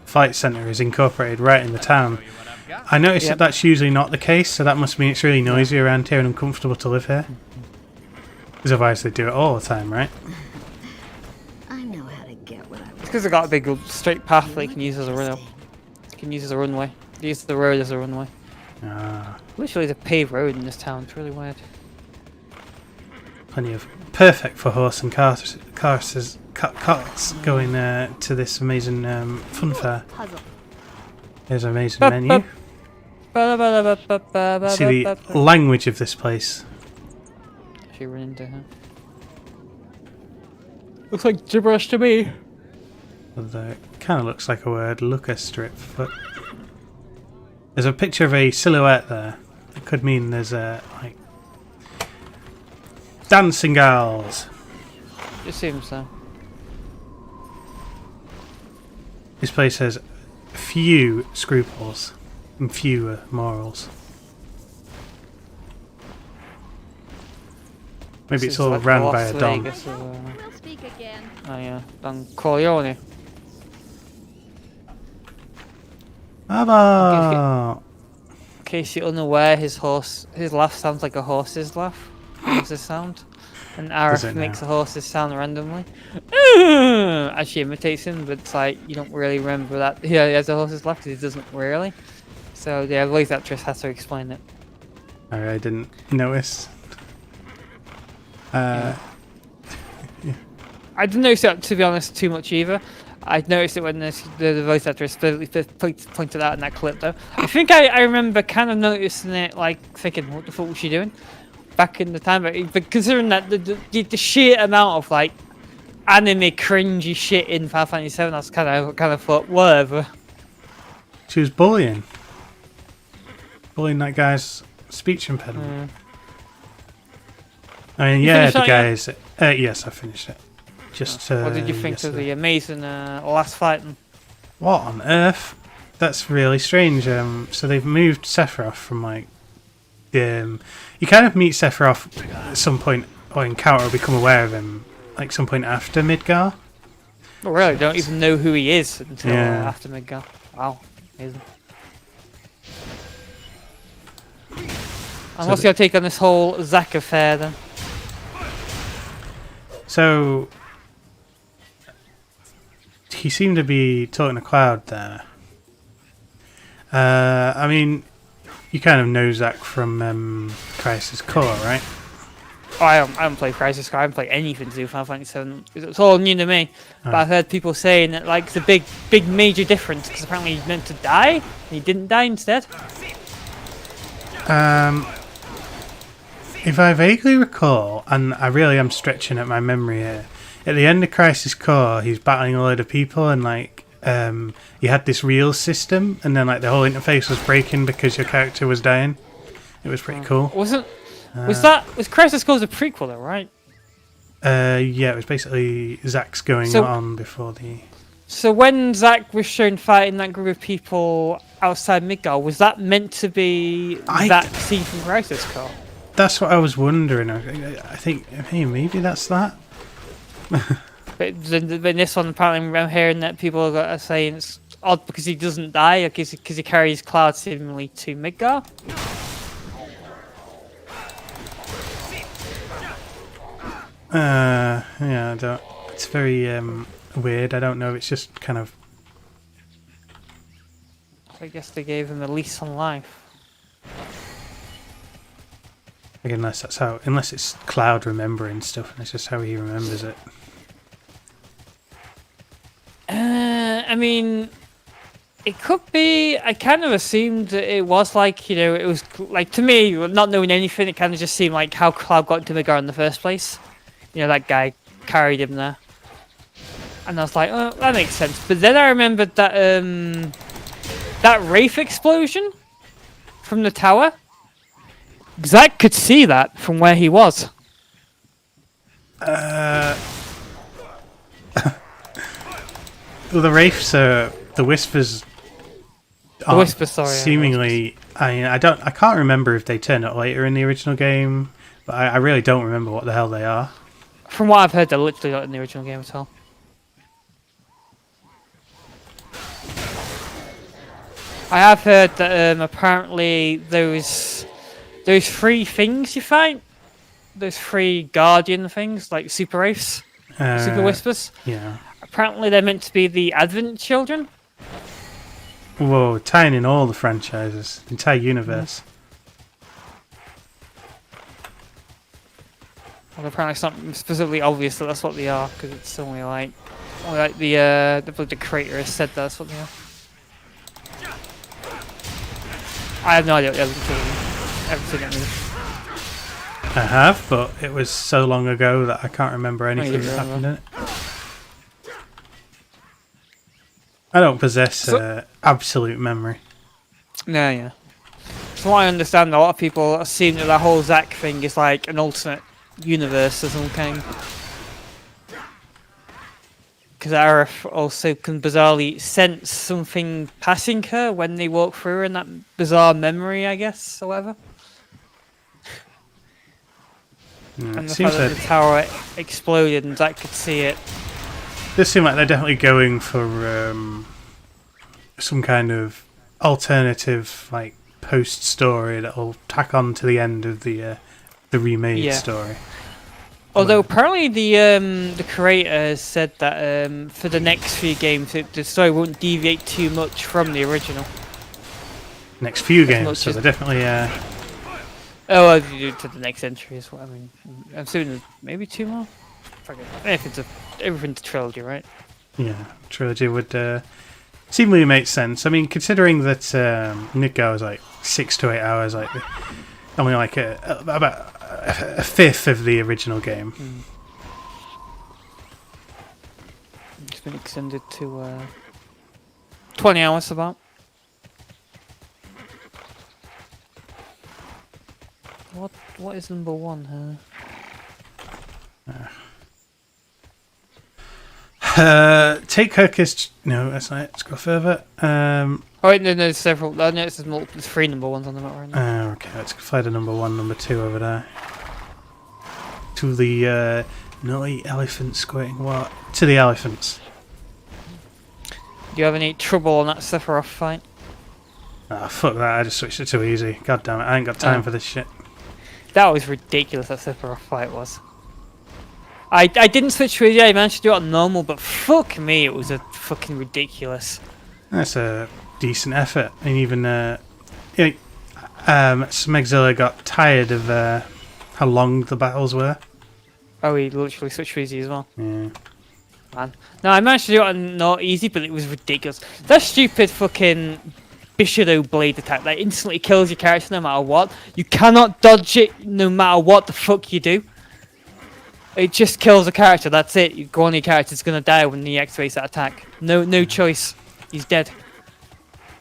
Fight centre is incorporated right in the town. I noticed that that's usually not the case, so that must mean it's really noisy around here and uncomfortable to live here. Because otherwise they do it all the time, right? I know how to get what I It's because I got a big straight path that you can use as a run. You can use as a runway. Use the road as a runway. Ah, Literally the paved road in this town. It's really weird. plenty of perfect for horse and carts going to this amazing fun fair. Puzzle. There's an amazing menu. See the language of this place. She ran into her. Looks like gibberish to me. Although it kind of looks like a word, looker strip, but there's a picture of a silhouette there. It could mean there's a like dancing girls. It seems so. This place has few scruples and fewer morals. Maybe This it's is all like ran Las by a don. Vegas of, We'll speak again. oh yeah, Don Corleone. Baba! In case you're unaware, his laugh sounds like a horse's laugh. How does this sound? And Does Arif it makes now? the horses sound randomly. Actually imitates him, but it's like you don't really remember that. Yeah, he has a horse's laugh 'cause he doesn't really. So yeah, the voice actress has to explain it. I didn't notice. I didn't notice that, to be honest, too much either. I noticed it when the voice actor specifically pointed out in that clip, though. I think I remember kind of noticing it, like thinking, "What the fuck was she doing?" Back in the time, but considering that the sheer amount of like anime cringy shit in Final Fantasy VII, I was kind of thought, whatever. She was bullying that guy's speech impediment. I mean, You yeah, finished the that yet? guys. Yes, I finished it. Just. What did you think of yesterday. the amazing last fight? What on earth? That's really strange. So they've moved Sephiroth from like, you kind of meet Sephiroth at some point, or encounter or become aware of him like some point after Midgar. Oh, really? Don't even know who he is until Yeah. after Midgar. Wow, amazing. And what's your take on this whole Zack affair then? So he seemed to be talking to Cloud there. I mean, you kind of know Zack from Crisis Core, right? Oh, I haven't played Crisis Core. I haven't played anything to do with Final Fantasy VII. It's all new to me. But I've heard people saying that like the big major difference because apparently he's meant to die and he didn't die instead. If I vaguely recall, and I really am stretching at my memory here, at the end of Crisis Core, he's battling a load of people, and like he had this real system, and then like the whole interface was breaking because your character was dying. It was pretty cool. Was Crisis Core a prequel though, right? Yeah, it was basically Zack's going So- on before the. So when Zack was shown fighting that group of people outside Midgar, was that meant to be that scene from Crisis Core? That's what I was wondering. I think, hey, maybe that's that. But in this one, apparently, I'm hearing that people are saying it's odd because he doesn't die, because he carries Cloud seemingly to Midgar. Yeah, I don't. It's very weird. I don't know. It's just kind of. I guess they gave him a lease on life. Like, unless it's Cloud remembering stuff, and it's just how he remembers it. I mean, it could be. I kind of assumed that it was like, it was like, to me, not knowing anything, it kind of just seemed like how Cloud got into Midgar in the first place. That guy carried him there. And I was like, oh, that makes sense. But then I remembered that that Wraith explosion from the tower. Zack could see that from where he was. Well, the Wraiths are the Whispers. The Whispers, sorry. Seemingly, I can't remember if they turn up later in the original game, but I really don't remember what the hell they are. From what I've heard, they're literally not in the original game at all. I have heard that apparently those three things you fight, those three Guardian things, like Super Wraiths, Super Whispers, Yeah. apparently they're meant to be the Advent children. Whoa, tying in all the franchises, the entire universe. Well, apparently it's not specifically obvious that that's what they are, because it's only like the creator has said that's what they are. I have no idea what the other two are. Ever seen it movie. I have, but it was so long ago that I can't remember anything didn't that happened in remember. it. I don't possess absolute memory. No, yeah. From what I understand, a lot of people assume that that whole Zack thing is like an alternate universe of some kind. Because Aerith also can bizarrely sense something passing her when they walk through in that bizarre memory, I guess, or whatever. Mm, And it the seems fact that the tower exploded and Zack could see it. does seem like they're definitely going for some kind of alternative, like post story that'll tack on to the end of the remade story. Although apparently the creator has said that for the next few games the story won't deviate too much from the original. Next few As games, much so as- they're definitely Oh, if you do to the next entry is what I mean. I'm assuming there's maybe 2 more. If it's everything's a trilogy, right? trilogy would seemingly make sense. I mean, considering that Nidgar was like 6 to 8 hours, like only like about a fifth of the original game. It's been extended to 20 hours about. What is number 1 here? Take Kirkus. No, that's not it. Let's go further. Oh wait, no, there's several. No, there's multiple. There's 3 number 1s on the map right now. Okay, let's fly to number 1, number 2 over there. To the naughty elephant squirting what? To the elephants. Do you have any trouble on that Sephiroth fight? Ah, fuck that. I just switched it to easy. God damn it. I ain't got time for this shit. That was ridiculous. That Sephiroth fight was. I didn't switch to easy. I managed to do it on normal, but fuck me, it was a fucking ridiculous. That's a decent effort. And even Smegzilla got tired of how long the battles were. Oh, he literally switched to easy as well. Yeah. Man. No, I managed to do it on not easy, but it was ridiculous. That stupid fucking Bishido blade attack that instantly kills your character no matter what. You cannot dodge it no matter what the fuck you do. It just kills a character, that's it. You go on your character's gonna die when he activates that attack. No choice. He's dead.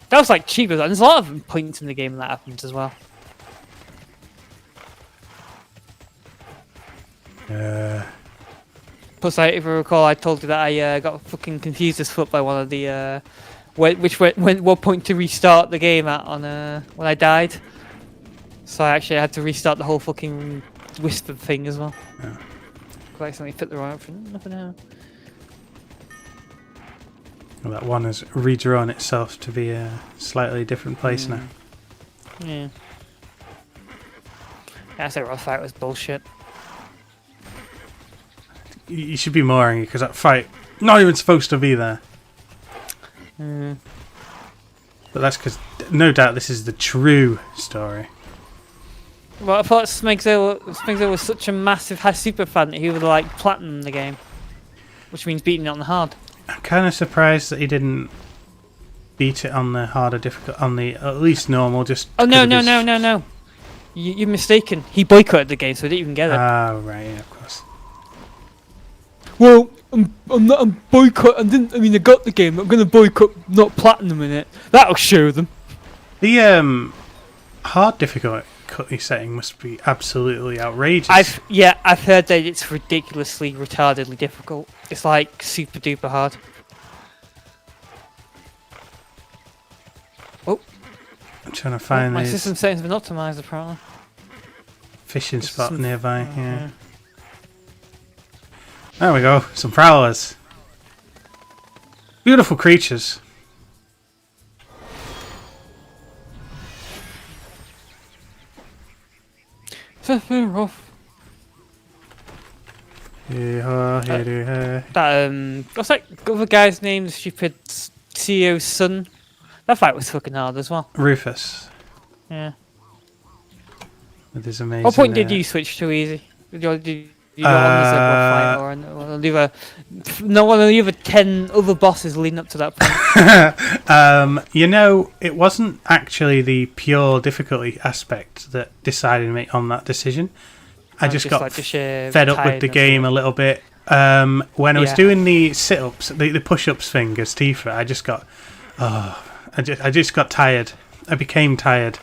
That was like cheap as well. There's a lot of points in the game that happens as well. Plus, if I recall, I told you that I got fucking confused as fuck by one of the what point to restart the game at on when I died. So I actually had to restart the whole fucking whisper thing as well. Yeah. I accidentally fit the wrong option. Nothing now. Well, that one has redrawn itself to be a slightly different place now. Yeah. That Sephiroth fight was bullshit. You should be more angry because that fight not even supposed to be there. But that's because no doubt this is the true story. Well, I thought Smegzilla was such a massive super fan that he would like platinum the game, which means beating it on the hard. I'm kind of surprised that he didn't beat it on the harder difficult, on the at least normal. Just Oh no! because of his- You're mistaken. He boycotted the game, so he didn't even get it. Ah, right, yeah, of course. Well, I'm boycott. I got the game. I'm gonna boycott not platinum in it. That'll show them. The hard difficulty setting must be absolutely outrageous. I've heard that it's ridiculously, retardedly difficult. It's like super duper hard. Oh, I'm trying to find my these system settings have been optimized apparently. fishing This spot is- nearby. oh, Yeah. yeah. There we go. Some prowlers. Beautiful creatures. Sephiroth. Yeah. That what's that other guy's name? The stupid CEO's son. That fight was fucking hard as well. Rufus. Yeah. With his amazing. What point did you switch to easy? Did you go on the fight or one of the other 10 other bosses leading up to that point? You know, it wasn't actually the pure difficulty aspect that decided me on that decision. I just got like the sheer fed up with the tiredness game of a little bit. When I was Yeah. doing the sit-ups, the push-ups thing as Tifa, I just got, I just got tired. I became tired.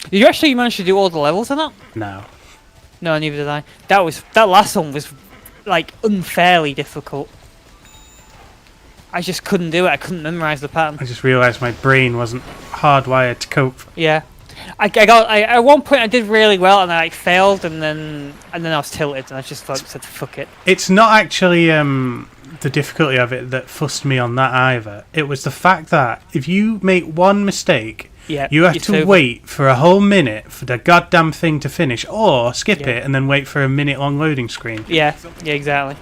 Did you actually manage to do all the levels in that? No. No, neither did I. That last one was like unfairly difficult. I just couldn't do it. I couldn't memorize the pattern. I just realised my brain wasn't hardwired to cope. Yeah, at one point I did really well and I failed and then I was tilted and I just said fuck it. It's not actually the difficulty of it that fussed me on that either. It was the fact that if you make one mistake, Yeah, you have it's to over. wait for a whole minute for the goddamn thing to finish, or skip Yeah. it and then wait for a minute-long loading screen. Yeah, exactly.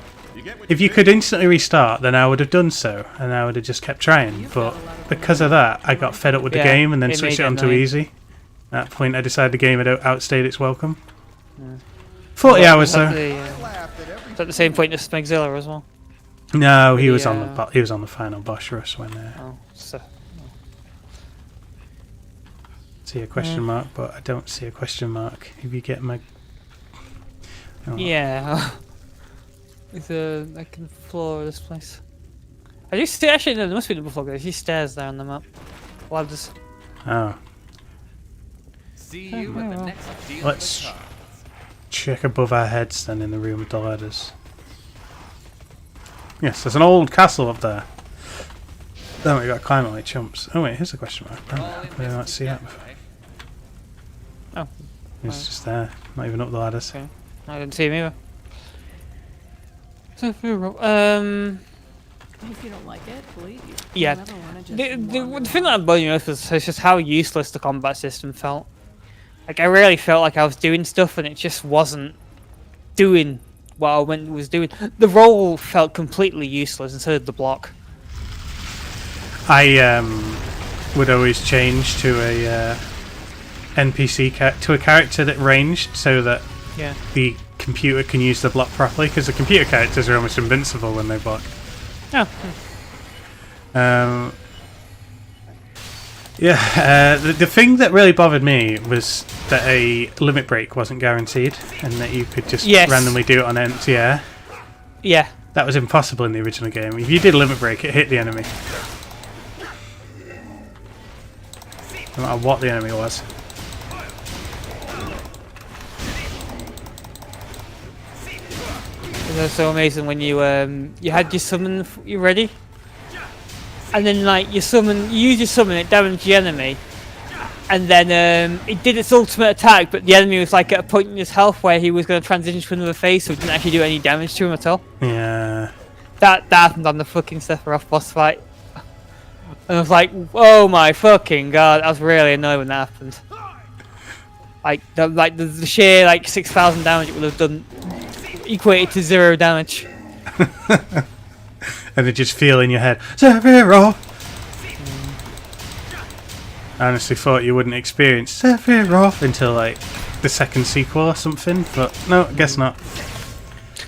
If you could instantly restart, then I would have done so, and I would have just kept trying. But because of that, I got fed up with the Yeah, game and then it switched made it it onto annoying. easy. At that point, I decided the game had outstayed its welcome. 40 hours, though. Is that the same point as Smegzilla as well? No, he the, was on the he was on the final boss rush when Oh, so see a question mark, but I don't see a question mark. If you get my yeah. I can floor this place. I do see actually no, there must be the floor. There's stairs there on the map. Ladders. Oh, See you at the next deal. of let's the cards. check above our heads then in the room with the ladders. Yes, there's an old castle up there. Then we got to climb it like chumps. Oh wait, here's a question mark. All Oh, in I didn't this see that together, before. Oh, It's just there, not even up the ladders. okay. I didn't see him either. So, If you don't like it, believe you. Yeah. You'll never wanna just the wander thing that around. I'm bugging me with is just how useless the combat system felt. Like I really felt like I was doing stuff and it just wasn't doing what I was doing. The roll felt completely useless instead of the block. I would always change to a NPC to a character that ranged so that Yeah. the computer can use the block properly, because the computer characters are almost invincible when they block. Oh. The thing that really bothered me was that a limit break wasn't guaranteed and that you could just Yes. randomly do it on empty air. Yeah. That was impossible in the original game. If you did a limit break, it hit the enemy. No matter what the enemy was. It was so amazing when you had your summon you ready, and then like you use your summon, it damaged the enemy, and then it did its ultimate attack, but the enemy was like at a point in his health where he was going to transition to another phase, so it didn't actually do any damage to him at all. Yeah. That happened on the fucking Sephiroth boss fight, and I was like, oh my fucking god, I was really annoyed when that happened. Like the sheer like 6,000 damage it would have done equated to 0 damage. And they just feel in your head, Sephiroth! I honestly thought you wouldn't experience Sephiroth until like the second sequel or something, but no, I guess not.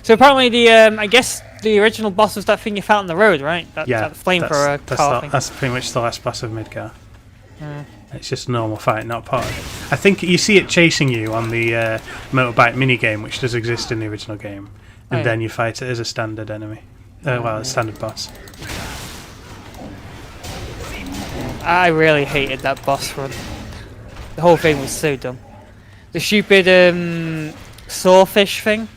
So apparently the I guess the original boss was that thing you found on the road, right? That flamethrower car thing. that's pretty much the last boss of Midgar. It's just a normal fight, not part of it. I think you see it chasing you on the motorbike minigame, which does exist in the original game, and Oh, yeah. then you fight it as a standard enemy. Well, a standard boss. I really hated that boss run. The whole thing was so dumb. The stupid sawfish thing,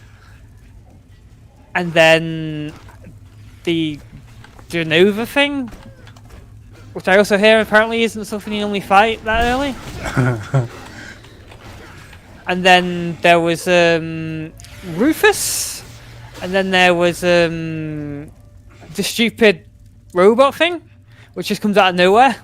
and then the Genova thing, which I also hear apparently isn't something you normally fight that early. And then there was Rufus, and then there was the stupid robot thing, which just comes out of nowhere.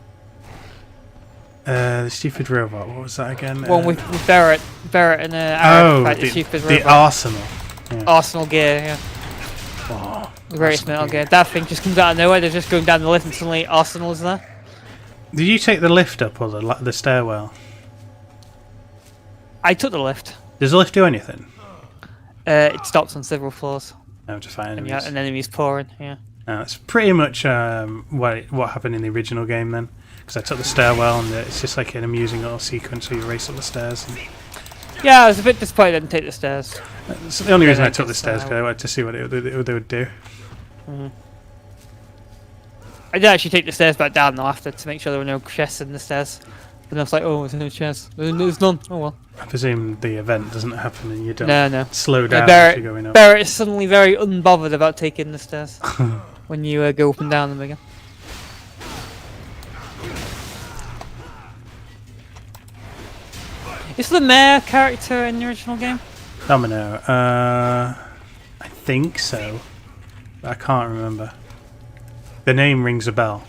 The stupid robot, what was that again? One with Barrett and Aaron fight the stupid the robot. Arsenal. Yeah. Arsenal gear, yeah. Oh, The greatest metal gear. That thing just comes out of nowhere, they're just going down the lift and suddenly Arsenal's there. Did you take the lift up or the stairwell? I took the lift. Does the lift do anything? It stops on several floors. No, to find And you enemies. have an enemy's pouring, yeah. That's pretty much what happened in the original game then. Because I took the stairwell and it's just like an amusing little sequence where you race up the stairs. And Yeah, I was a bit disappointed I didn't take the stairs. that's the only reason I like took the the stairs, because I wanted to see what they would do. I did actually take the stairs back down though after to make sure there were no chests in the stairs. And I was like, oh, there's no chests. There's none. Oh well. I presume the event doesn't happen and you don't No. slow down Yeah, as you're going up. Barrett is suddenly very unbothered about taking the stairs when you go up and down them again. Is the mayor character in the original game? Domino. I think so. But I can't remember. The name rings a bell.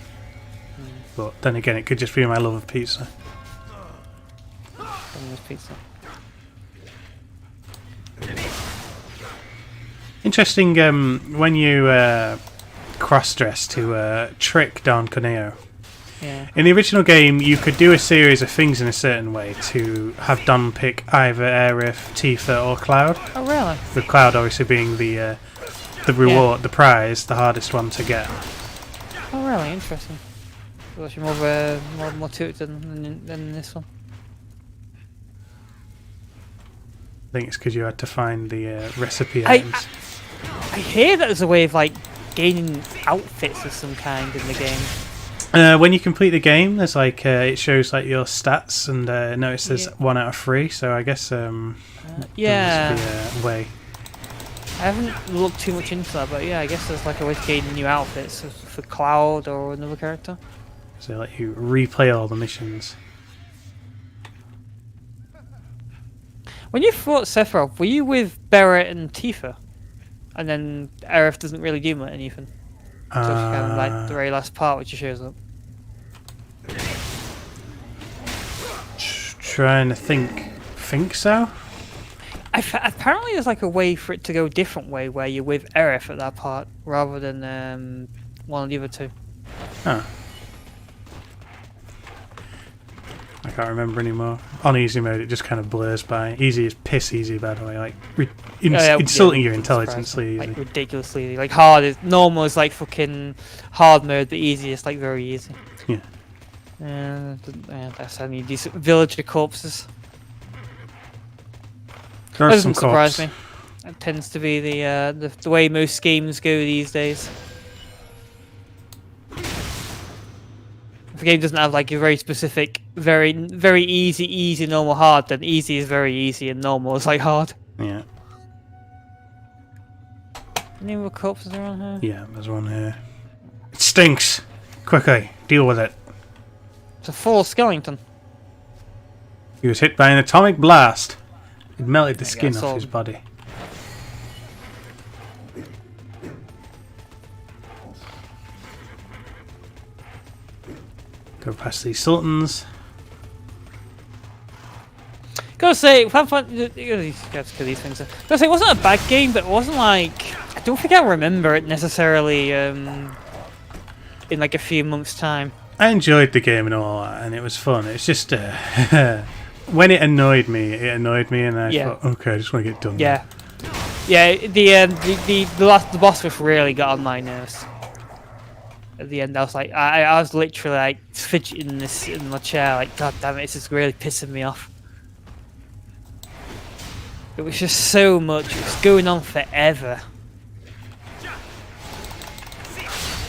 But then again, it could just be my love of pizza. Pizza. Interesting when you cross-dress to trick Don Corneo. Yeah. In the original game, you could do a series of things in a certain way to have Don pick either Aerith, Tifa, or Cloud. Oh really? With Cloud obviously being the reward, the prize, the hardest one to get. Oh really? Interesting. There's actually more to it than this one. I think it's because you had to find the recipe I items. hear that there's a way of like gaining outfits of some kind in the game. When you complete the game, there's like it shows like your stats, and notice there's 1 out of 3. So I guess yeah. there must be a way. I haven't looked too much into that, but yeah, I guess there's like a way to gain new outfits for Cloud or another character. So let you replay all the missions. When you fought Sephiroth, were you with Barrett and Tifa? And then Aerith doesn't really do much anything. So it's kind of like the very last part which she shows up. Trying to think so. Apparently there's like a way for it to go a different way where you're with Aerith at that part rather than one of the other two. Huh. I can't remember anymore. On easy mode, it just kind of blurs by. Easy is piss easy, by the way. Like insulting your intelligence. Like ridiculously. Like hard is normal is like fucking hard mode, but easy is like very easy. Yeah. That's how you do villager corpses. There That are some doesn't surprise corpses. me. That tends to be the way most games go these days. If a game doesn't have like a very specific, very easy, normal, hard, then easy is very easy and normal is like hard. Yeah. Any more corpses around here? Yeah, there's one here. It stinks! Quickly, deal with it. It's a full skeleton. He was hit by an atomic blast. It melted the Yeah, skin I off saw his him. body. Go past these sultans. Gotta say, Final Fantasy, these things. Gotta say, it wasn't a bad game, but it wasn't like I don't think I remember it necessarily in like a few months' time. I enjoyed the game and all that, and it was fun. It's just when it annoyed me, and I thought, okay, I just want to get done. Yeah, yeah. The boss rush really got on my nerves. At the end, I was like, I was literally like fidgeting in my chair, like, God damn it, this is really pissing me off. It was just so much. It was going on forever.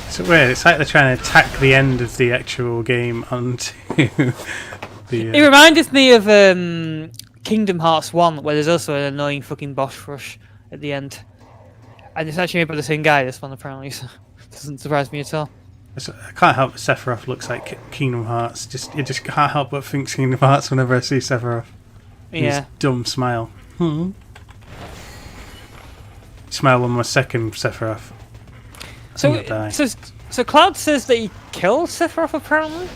It's weird. It's like they're trying to tack the end of the actual game onto the. It reminded me of Kingdom Hearts 1, where there's also an annoying fucking boss rush at the end. And it's actually made by the same guy, this one, apparently, so it doesn't surprise me at all. I can't help but Sephiroth looks like Kingdom Hearts. You just can't help but think Kingdom Hearts whenever I see Sephiroth. Yeah. His dumb smile. Smile on my second Sephiroth. So Cloud says that he killed Sephiroth, apparently?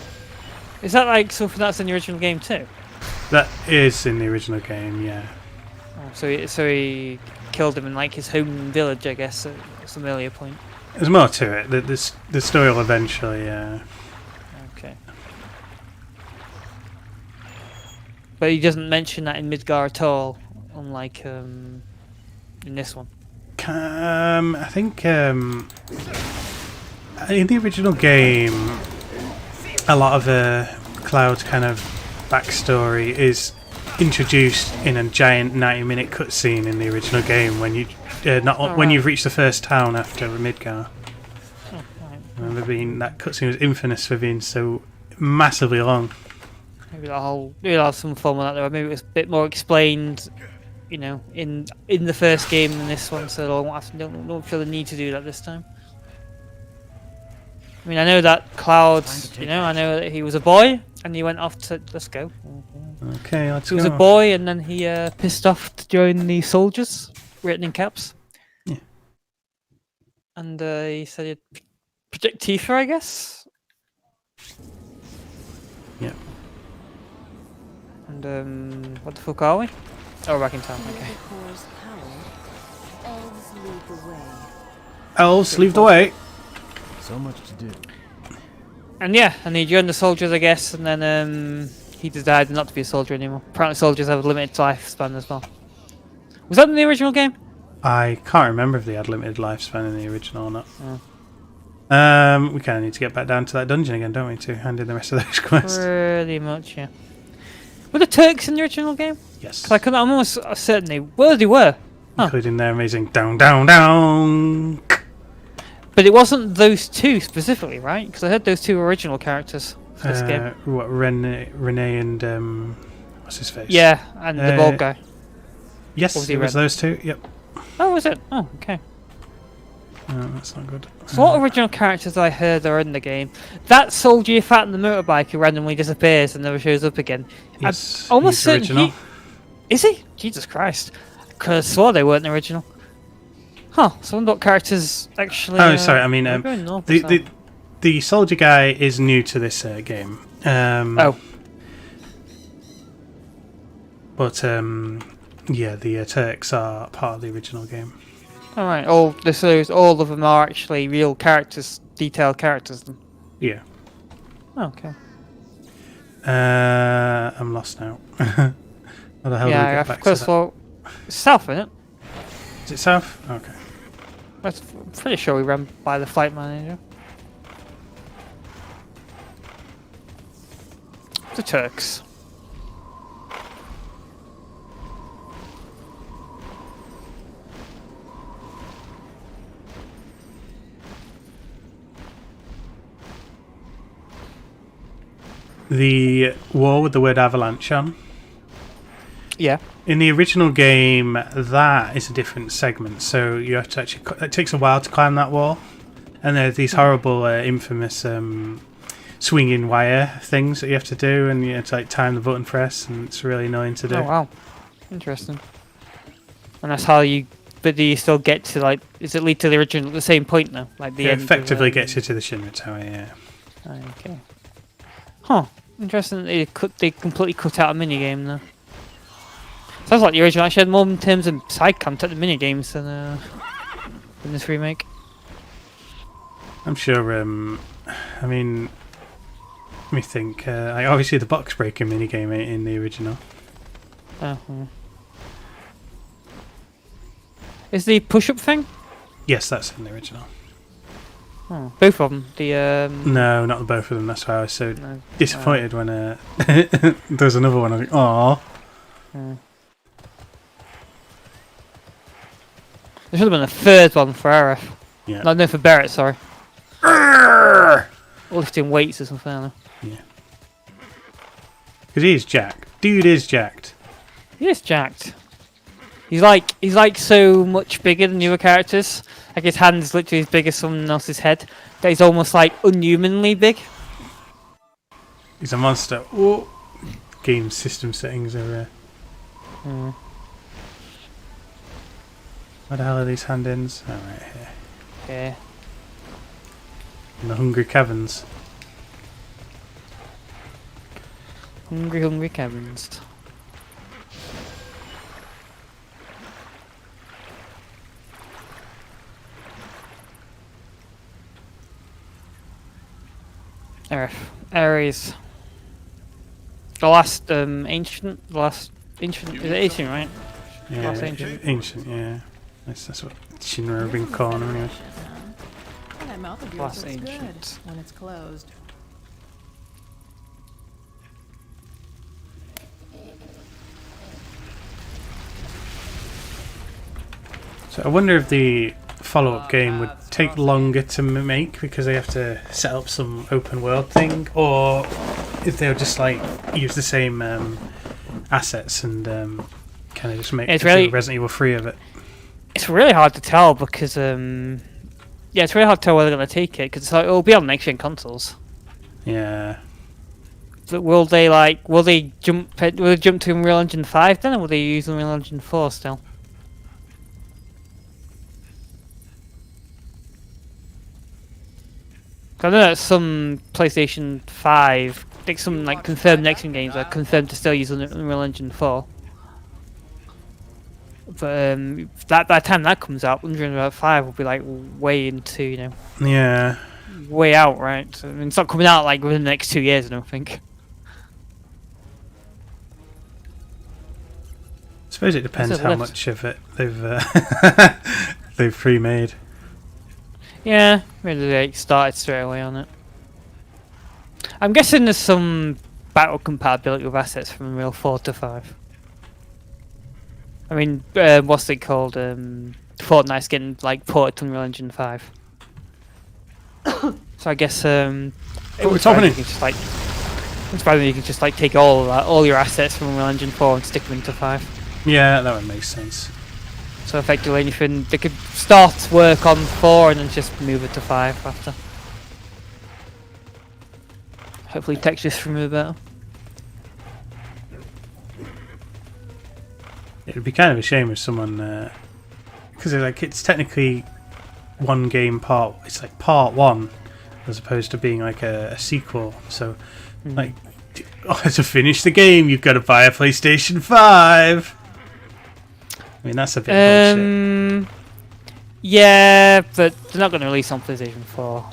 Is that like something that's in the original game too? That is in the original game, yeah. Oh, so he killed him in like his home village, I guess, at some earlier point. There's more to it. The story will eventually. Okay. But he doesn't mention that in Midgar at all, unlike in this one. I think in the original game, a lot of Cloud's kind of backstory is introduced in a giant 90-minute cutscene in the original game when you when you've reached the first town after Midgar. I remember that cutscene was infamous for being so massively long. Maybe we'll have some fun with that. Though. Maybe it was a bit more explained, you know, in the first game than this one. So I don't feel the need to do that this time. I mean, I know that Cloud, you know, I know that he was a boy and he went off to let's go. Okay, let's He go. was a boy and then he pissed off to join the soldiers, written in caps. Yeah. And he said he'd protect Tifa, I guess. Yeah. And what the fuck are we? Oh, we're back in town. Okay. Elves, leave the way. So much to do. And yeah, and he joined the soldiers, I guess, and then he decided not to be a soldier anymore. Apparently, soldiers have a limited lifespan as well. Was that in the original game? I can't remember if they had limited lifespan in the original or not. Oh. We kind of need to get back down to that dungeon again, don't we, to hand in the rest of those quests? Pretty much, yeah. Were the Turks in the original game? Yes. Because I'm almost certain they were. Huh. Including their amazing down, down, down. But it wasn't those two specifically, right? Because I heard those two original characters for this game. What, Renee and what's his face? Yeah, and the bald guy. Yes, Or was he it was red? those two. Yep. Oh, was it? Oh, okay. No, that's not good. So what original characters I heard are in the game? That soldier you fought on the motorbike who randomly disappears and never shows up again. Yes, I'm almost he's certain original. Is he? Jesus Christ. Because I swore they weren't the original. Huh, so I wonder what characters actually... Oh, sorry, I mean, they're going north or the soldier guy is new to this game. Oh. But, yeah, the Turks are part of the original game. Alright, all of them are actually real characters, detailed characters then. Yeah. Oh, okay. I'm lost now. How the hell do we Yeah, get of back course, to that? well, it's south, isn't it? Is it south? Okay. I'm pretty sure we ran by the flight manager. The Turks. The war with the word avalanche on. Yeah. In the original game, that is a different segment, so you have to actually. It takes a while to climb that wall, and there are these horrible, infamous swinging wire things that you have to do, and you have to like time the button press, and it's really annoying to do. Oh wow, interesting. And that's how you. But do you still get to like? Does it lead to the original, the same point now? Like the It end. effectively gets you to the Shinra Tower. Yeah. Okay. Huh. Interesting. They completely cut out a mini game though. Sounds like the original actually had more in terms of side content and mini games than this remake. I'm sure. I mean, let me think. Obviously, the box breaking minigame ain't in the original. Oh. Is the push-up thing? Yes, that's in the original. Oh, both of them. The No, not both of them. That's why I was so No. disappointed when there's another one. I was like, "Aw." There should have been a third one for Arif. Yeah. No, for Barrett. Sorry. Lifting weights or something. I don't know. Yeah. Because he is jacked. Dude is jacked. He is jacked. He's like so much bigger than the other characters. Like his hand is literally as big as someone else's head. That he's almost like unhumanly big. He's a monster. Oh. Game system settings are. What the hell are these hand-ins? Oh, right here. Yeah. In the Hungry Caverns. Hungry caverns. Ares. The last ancient, is it ancient, right? Yeah, Last ancient. ancient, yeah. That's what Shinra have been calling him anyway. That mouth of yours Last looks good ancient. when it's closed. So I wonder if the follow-up game would take longer to make because they have to set up some open world thing, or if they'll just like use the same assets and kind of just make It's the really- Resident Evil 3 of it. It's really hard to tell because yeah, it's really hard to tell where they're gonna take it because like, it'll be on next gen consoles. Yeah. But will they jump to Unreal Engine 5 then, or will they use Unreal Engine 4 still? I know that some PlayStation 5, I think some like confirmed next gen games are confirmed to still use Unreal Engine 4. But by the time that comes out, Unreal Engine 5 will be like way into, you know, Yeah. way out, right? So, I mean, it's not coming out like within the next 2 years, I don't think. I suppose it depends That's it, how left. much of it they've they've pre-made. Yeah, maybe they started straight away on it. I'm guessing there's some battle compatibility with assets from Unreal 4 to 5. I mean, what's it called? Fortnite's getting like ported to Unreal Engine 5. So I guess what's happening? you can just like inspiring you can just like take all of that, all your assets from Unreal Engine 4 and stick them into 5. Yeah, that would make sense. So effectively anything they could start work on 4 and then just move it to 5 after. Hopefully textures from it better. It would be kind of a shame if someone, because it's technically one game part. It's like part one, as opposed to being like a sequel. So, like, to finish the game, you've got to buy a PlayStation 5. I mean, that's a bit bullshit. Yeah, but they're not going to release on PlayStation 4.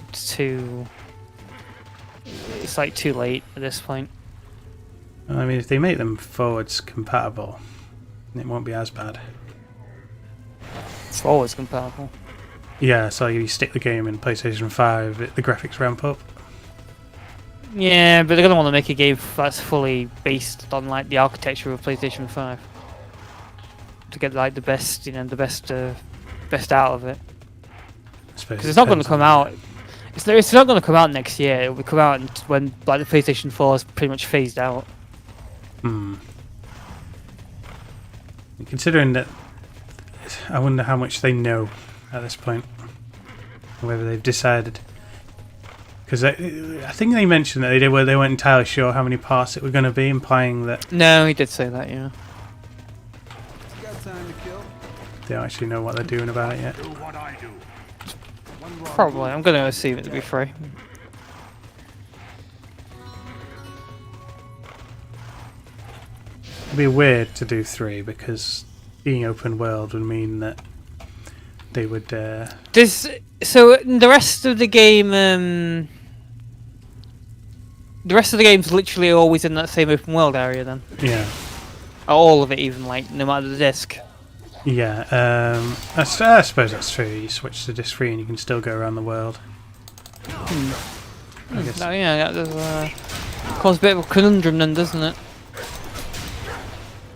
It's like too late at this point. I mean, if they make them forwards compatible, it won't be as bad. It's always compatible. Yeah, so you stick the game in PlayStation 5, the graphics ramp up. Yeah, but they're going to want to make a game that's fully based on like the architecture of PlayStation 5 to get like the best, you know, the best out of it. Because it's not going to come out. It's not going to come out next year. It will come out when like the PlayStation 4 is pretty much phased out. Considering that, I wonder how much they know at this point, whether they've decided. Because I think they mentioned that they weren't entirely sure how many parts it were going to be, implying that No, he did say that, yeah. they don't actually know what they're doing about it yet. Do what I do. Probably. I'm going to assume it to be free. It'd be weird to do 3 because being open world would mean that they would. So the rest of the game, the rest of the game's literally always in that same open world area then. Yeah. All of it, even like no matter the disc. Yeah. I suppose that's true. You switch to disc 3 and you can still go around the world. I guess. No, yeah, that does cause a bit of a conundrum then, doesn't it?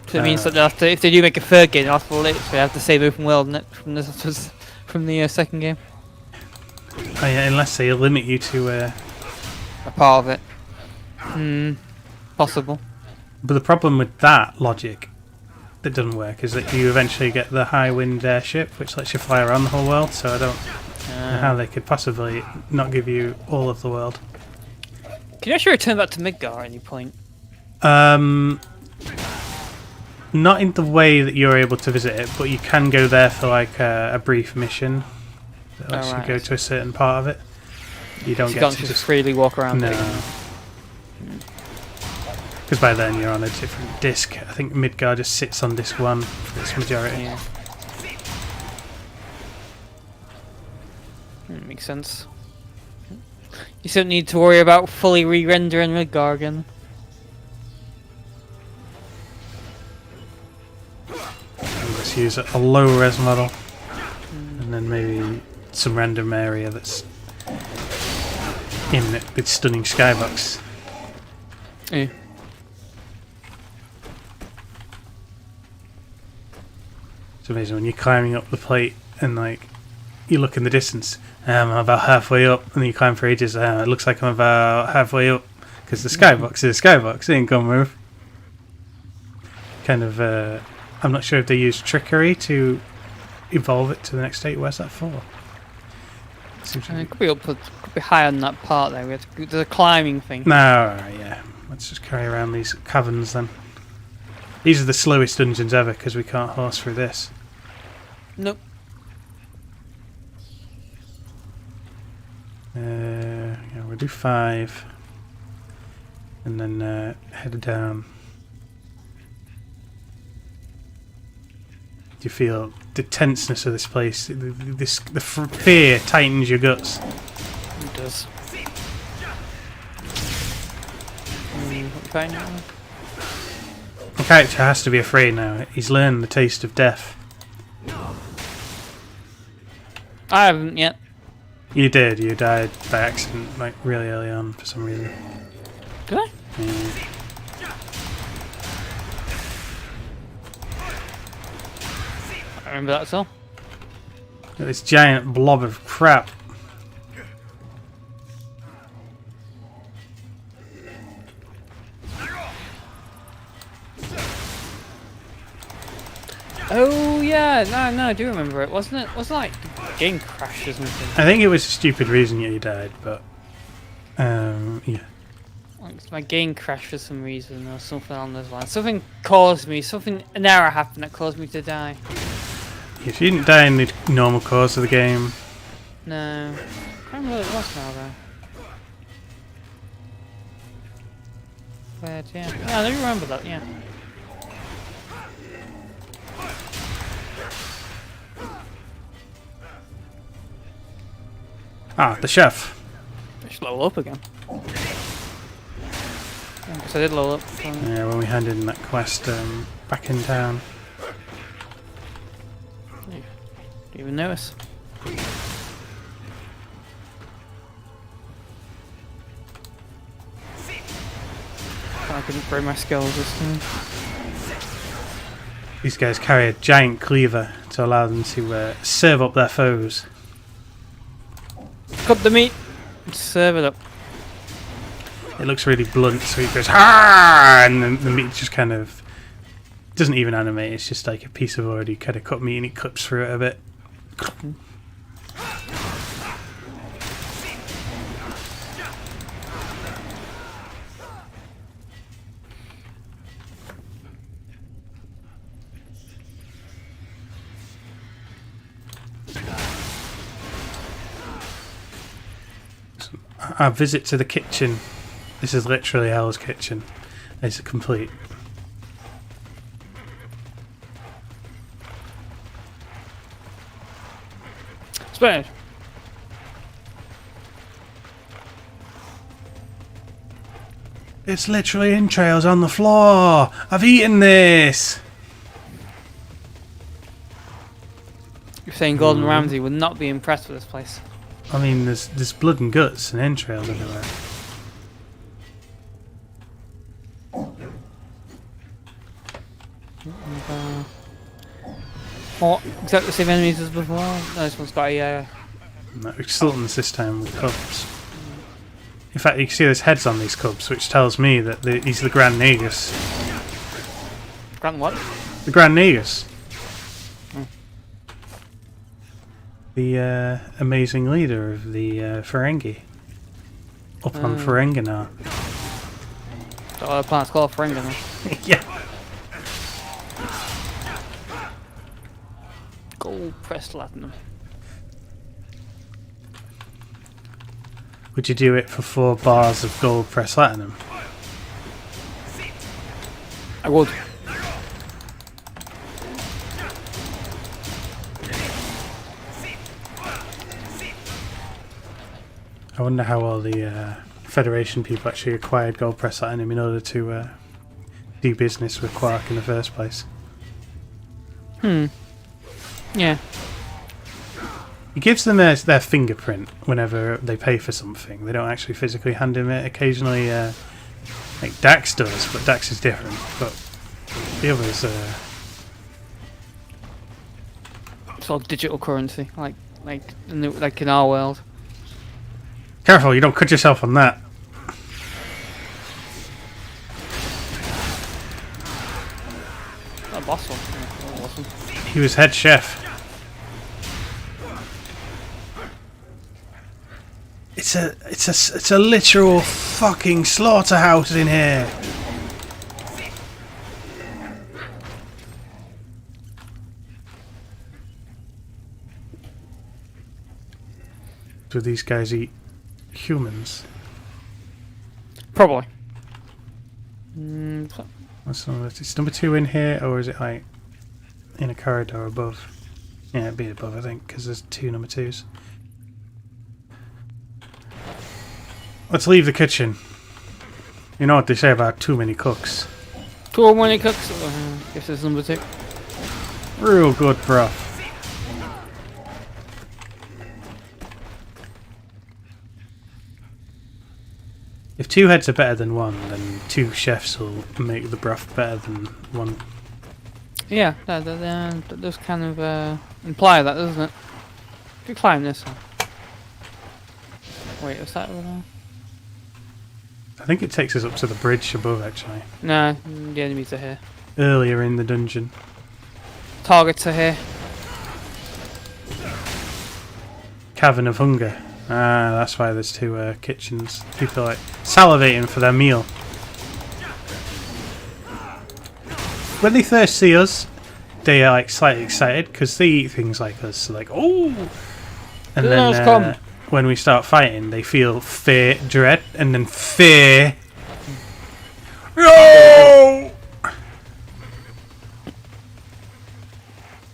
So it means that they'll have to, if they do make a third game, they'll have to literally have the same open world from the second game. Oh, yeah, unless they limit you to. A part of it. Possible. But the problem with that logic that doesn't work is that you eventually get the high wind airship, which lets you fly around the whole world. So I don't know how they could possibly not give you all of the world. Can you actually return back to Midgar at any point? Not in the way that you're able to visit it, but you can go there for like a brief mission that lets you go to a certain part of it. You don't You get can't to just freely walk around. No. it. Because by then you're on a different disc. I think Midgar just sits on disc 1 for its majority. Yeah. Makes sense. You don't need to worry about fully re-rendering Midgar again. let's use a low res model, and then maybe some random area that's in it with stunning skybox. Yeah. It's amazing when you're climbing up the plate and like you look in the distance. I'm about halfway up, and then you climb for ages. It looks like I'm about halfway up because the skybox is a skybox. It ain't gonna move. Kind of. I'm not sure if they use trickery to evolve it to the next state. Where's that for? It could be could be high on that part there. There's a climbing thing. No, alright, yeah. Let's just carry around these caverns then. These are the slowest dungeons ever because we can't horse through this. Nope. Yeah, we'll do 5, and then head down. Do you feel the tenseness of this place? The fear tightens your guts. It does. Okay. The character has to be afraid now. He's learned the taste of death. I haven't yet. You did. You died by accident, like really early on for some reason. Did I? Yeah. I remember that at all. This giant blob of crap. Oh yeah, no, I do remember it. Wasn't it? Wasn't like the game crashed or something? I think it was a stupid reason you died, but yeah. Like my game crashed for some reason or something on those lines. Something caused me. An error happened that caused me to die. If you didn't die in the normal course of the game, No, I can't remember what it was now though. But yeah, I do remember that. Yeah. the chef. I should level up again. Because I did level up. Yeah, when we handed in that quest back in town. Didn't even notice. I couldn't break my skills this time. These guys carry a giant cleaver to allow them to serve up their foes. Cut the meat and serve it up. It looks really blunt, so he goes "Harr!" and then the meat just kind of doesn't even animate. It's just like a piece of already kind of cut meat, and it clips through it a bit. Our visit to the kitchen. This is literally Hell's Kitchen. It's complete. Splendid. It's literally entrails on the floor. I've eaten this. You're saying Gordon Ramsay would not be impressed with this place. I mean, there's blood and guts and entrails everywhere. What? Exactly the same enemies as before? No, this one's got a No, sultans this time with cubs. In fact, you can see there's heads on these cubs, which tells me that he's the Grand Negus. Grand what? The Grand Negus. The amazing leader of the Ferengi. Up on Ferenginar. So the planet's called Ferenginar. Yeah. Gold pressed platinum. Would you do it for 4 bars of gold pressed platinum? I would. I wonder how all the Federation people actually acquired gold pressed platinum in order to do business with Quark in the first place. Yeah. He gives them their fingerprint whenever they pay for something. They don't actually physically hand him it. Occasionally, like Dax does, but Dax is different. But the others, Sort of digital currency, like in our world. careful, you don't cut yourself on that. That boss one. Yeah, that awesome. He was head chef. It's a literal fucking slaughterhouse in here. Do these guys eat humans? Probably. What's is number 2 in here, or is it like in a corridor above? Yeah, it'd be above, I think, because there's 2 number 2s. Let's leave the kitchen. You know what they say about too many cooks. Too many cooks. Guess it's number 2. Real good broth. If 2 heads are better than 1, then 2 chefs will make the broth better than 1. Yeah, that does kind of imply that, doesn't it? If you climb this one. Wait, is that over there? I think it takes us up to the bridge above, actually. No, the enemies are here. Earlier in the dungeon. Targets are here. Cavern of Hunger. Ah, that's why there's 2 kitchens. People like salivating for their meal. When they first see us, they are like slightly excited because they eat things like us. So like, oh! And then when we start fighting, they feel fear, dread, and then fear. No!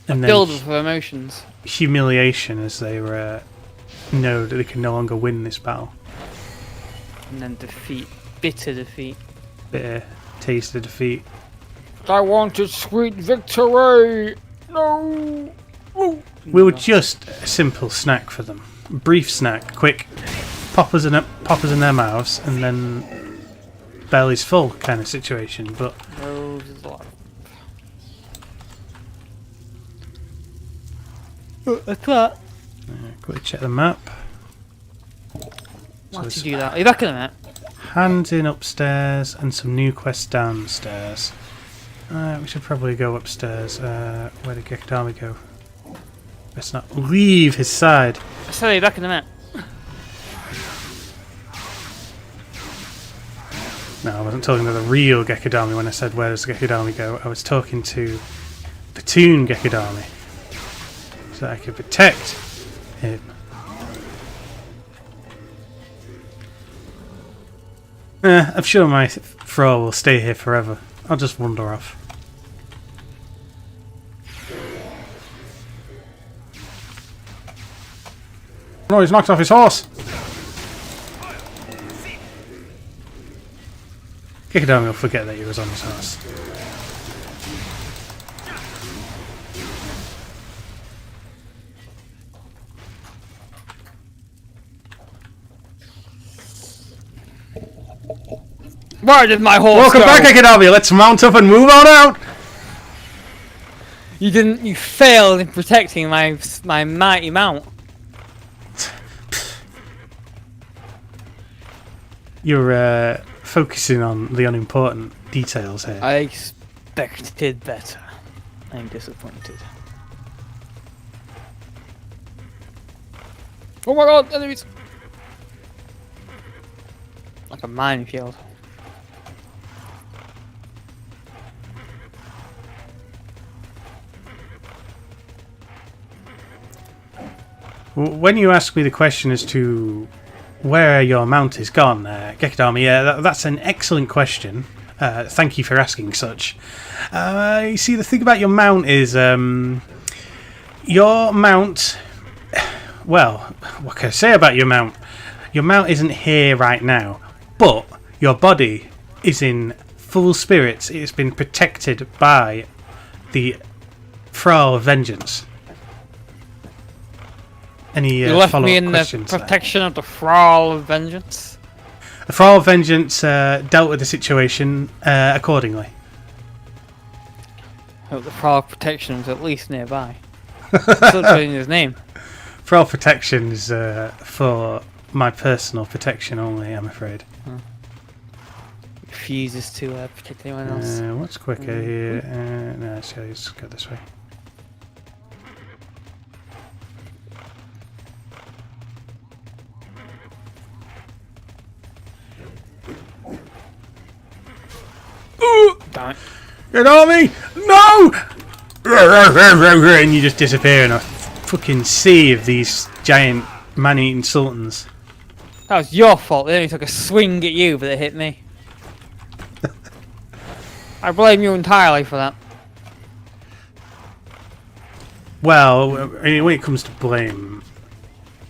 And then Filled with emotions. humiliation as they know that they can no longer win this battle. And then defeat. Bitter defeat. Bitter taste of defeat. I wanted sweet victory! No! Woo. We were just a simple snack for them. Brief snack, quick, poppers in their mouths, and then belly's full kind of situation. But Rose is alive. What's that? quickly check the map. Why did you do that? Are you back in a minute? Hands in upstairs and some new quests downstairs. We should probably go upstairs. Where did Gekidami go? Let's not leave his side. I said you back in a minute. No, I wasn't talking to the real Gekidami when I said where does Gekidami go. I was talking to the Toon Gekidami. So that I could protect him. I'm sure my thrall will stay here forever. I'll just wander off. No, he's knocked off his horse! Gekidami will forget that he was on his horse. Where did my horse Welcome go? back, Gekidami! Let's mount up and move on out! You didn't. You failed in protecting my mighty mount. You're focusing on the unimportant details here. I expected better. I'm disappointed. Oh my god, enemies! Like a minefield. When you ask me the question as to where your mount is gone, Gekidami, yeah, that's an excellent question. Thank you for asking such. You see, the thing about your mount is your mount... Well, what can I say about your mount? Your mount isn't here right now, but your body is in full spirits. It's been protected by the Thrall of Vengeance. Any You left me follow-up in the questions there? protection of the Thrall of Vengeance. The Thrall of Vengeance dealt with the situation accordingly. Hope the Thrall of Protection was at least nearby. Still telling his name. Thrall protection is for my personal protection only, I'm afraid. Refuses to protect anyone else. What's quicker here? No, let's go this way. Damn it. Get on me! No! And you just disappear in a fucking sea of these giant man-eating sultans. That was your fault. They only took a swing at you, but they hit me. I blame you entirely for that. Well, I mean, when it comes to blame,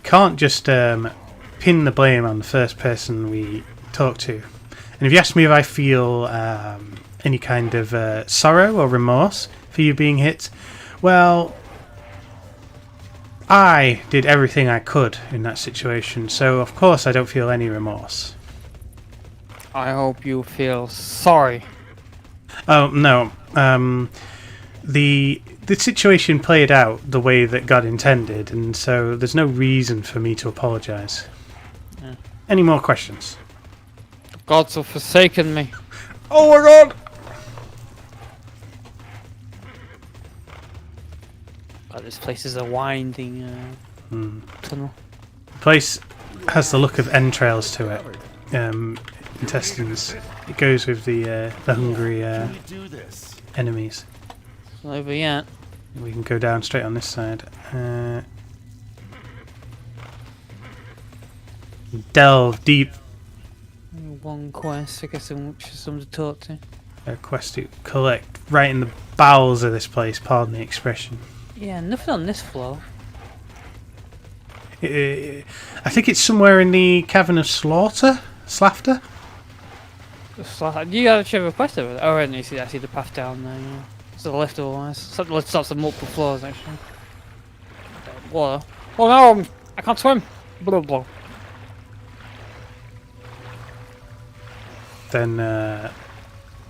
can't just pin the blame on the first person we talk to. And if you ask me if I feel any kind of sorrow or remorse for you being hit, well, I did everything I could in that situation, so of course I don't feel any remorse. I hope you feel sorry. Oh, no. The situation played out the way that God intended, and so there's no reason for me to apologise. Yeah. Any more questions? The gods have forsaken me. Oh my god! God, this place is a winding tunnel. The place has the look of entrails to it. Intestines. It goes with the hungry enemies. It's not over yet. We can go down straight on this side. Delve deep. One quest, I guess, in which is someone to talk to. A quest to collect right in the bowels of this place, pardon the expression. Yeah, nothing on this floor. I think it's somewhere in the Cavern of Slaughter? Slafter? You actually have a quest over there? Oh, right, no, you see, I see the path down there, yeah. It's a lift otherwise. Stops at multiple floors, actually. Water. Oh no, I can't swim! Blah, blah. Then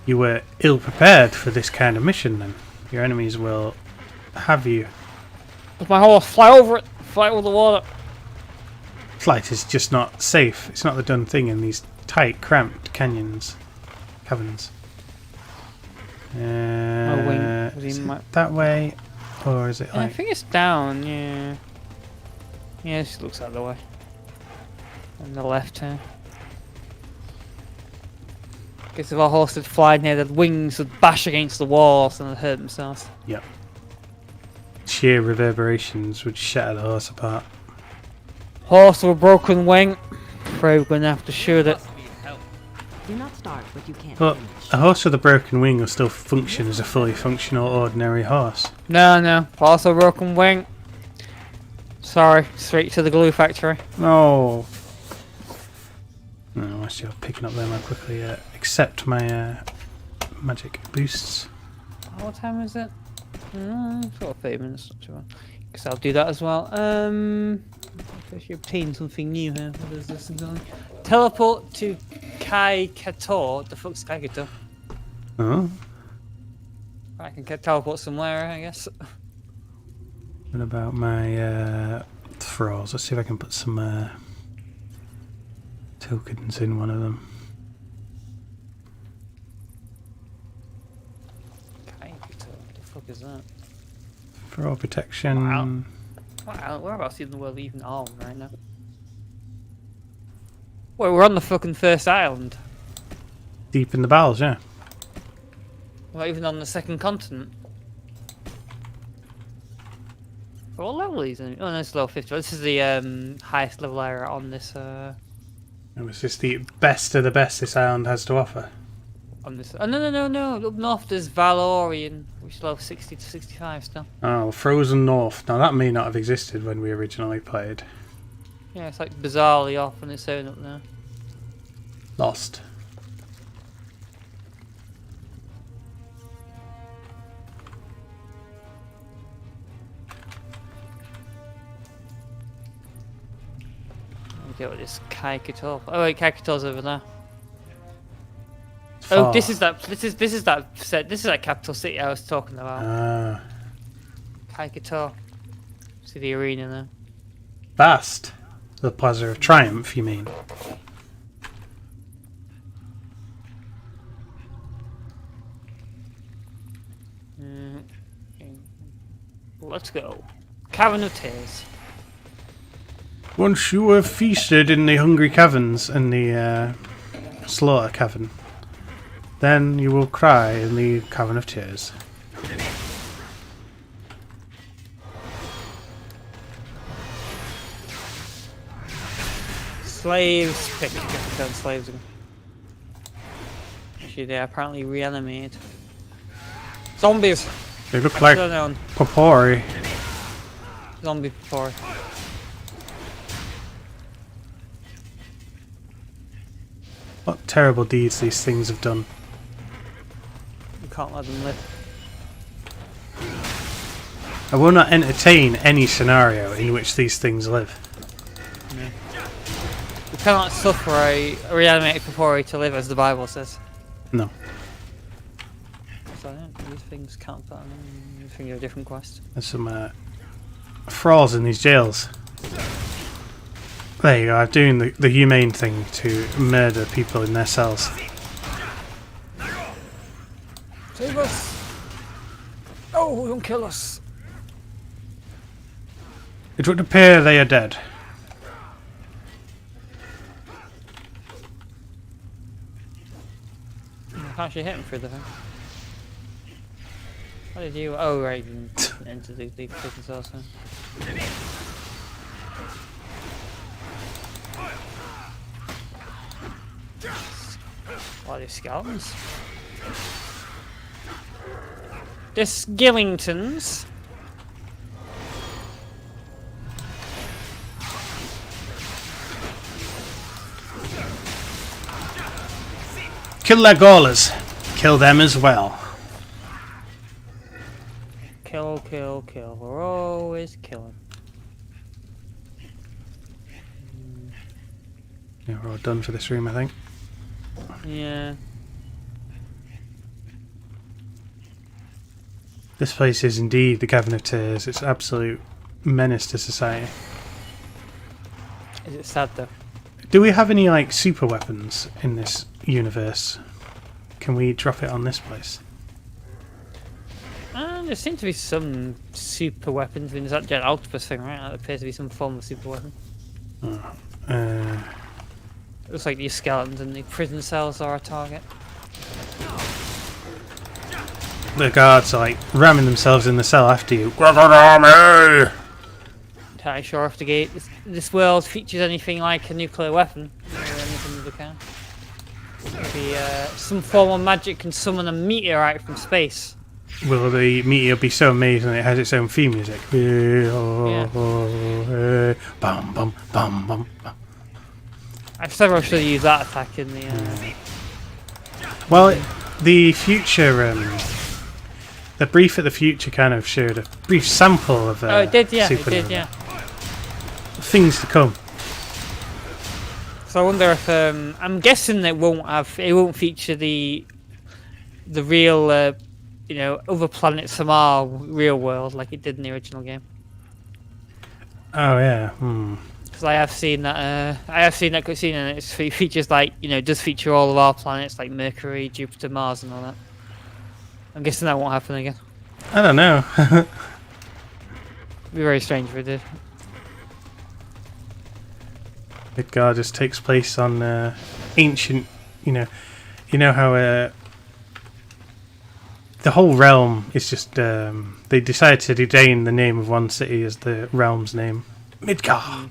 you were ill prepared for this kind of mission then. Your enemies will have you. Does my horse fly over it? Fly over the water? Flight is just not safe. It's not the done thing in these tight, cramped caverns. wing. Is it that way? Or is it I like... think it's down, yeah. Yeah, it looks that the way. On the left here. Guess if our horse had flied near, the wings would bash against the walls and hurt themselves. Yep. Sheer reverberations would shatter the horse apart. Horse with a broken wing. Afraid we're going to have to shoot it. Do not start what you can't But finish. a horse with a broken wing will still function as a fully functional ordinary horse. No. Horse with a broken wing. Sorry, straight to the glue factory. No. No, I see you're picking up them. I quickly accept my magic boosts. What time is it? Sort of 30 minutes, not too bad. Guess I'll do that as well. Actually obtain something new here. What is this exactly? Teleport to Kai Kator. What the fuck's Kai Kator? Oh. I can teleport somewhere, I guess. What about my thralls? Let's see if I can put some tokens in one of them. Kai Kator, what the fuck is that? Thrall protection. Wow, whereabouts in the world even are we right now? Wait, we're on the fucking first island. Deep in the bowels, yeah. We're not even on the second continent. What level is it? Oh no, it's level 50. This is the highest level area on this It was just the best of the best this island has to offer. on this. Oh no. Up north there's Valorian, which is level 60 to 65 still. Oh, Frozen North. Now that may not have existed when we originally played. Yeah, it's like bizarrely off on its own up there. Lost. idea what this Kaikator. Oh wait, Kaikator's over there. Far. Oh, this is that capital city I was talking about. Ah. Kaikator. See the arena there. Vast. The Plaza of Triumph, you mean? Let's go. Cavern of Tears. Once you have feasted in the Hungry Caverns and the Slaughter Cavern, then you will cry in the Cavern of Tears. Slaves. Pick down slaves again. Actually, they are apparently reanimated. Zombies. They look like Popori. Zombie Popori. What terrible deeds these things have done. You can't let them live. I will not entertain any scenario in which these things live. You cannot suffer a reanimated Popori to live, as the Bible says. No. So these things can't put on. I think they're a different quest. There's some thralls in these jails. There you go, I'm doing the humane thing to murder people in their cells. Save us! Oh, don't kill us! It would appear they are dead. I can't actually hit him through the thing. What did you? Oh, right, you can enter the prison cells. What are these skeletons? The Skillingtons. Kill their gawlers. Kill them as well. Kill, kill, kill. We're always killing. Yeah, we're all done for this room, I think. Yeah. This place is indeed the Cavern of Tears. It's an absolute menace to society. Is it sad though? Do we have any like super weapons in this universe? Can we drop it on this place? There seem to be some super weapons. I mean, there's that jet octopus thing, right? That appears to be some form of super weapon. It looks like these skeletons in the prison cells are a target. The guards are like ramming themselves in the cell after you. Not Entirely sure if this world features anything like a nuclear weapon or anything of the kind. Maybe some form of magic can summon a meteorite from space. Will the meteor be so amazing it has its own theme music? Yeah. Bum, bum, bum, bum. I said I should use that attack in the. Well, the future, the brief at the future kind of showed a brief sample of. Oh, it did, yeah. Supernova. It did, yeah. Things to come. So I wonder if I'm guessing it won't feature the real other planets from our real world like it did in the original game. Oh yeah. Because I have seen that cutscene and it features does feature all of our planets like Mercury, Jupiter, Mars, and all that. I'm guessing that won't happen again. I don't know. It'd be very strange if it did. Midgard just takes place on ancient, you know how the whole realm is just they decided to detain the name of one city as the realm's name, Midgard.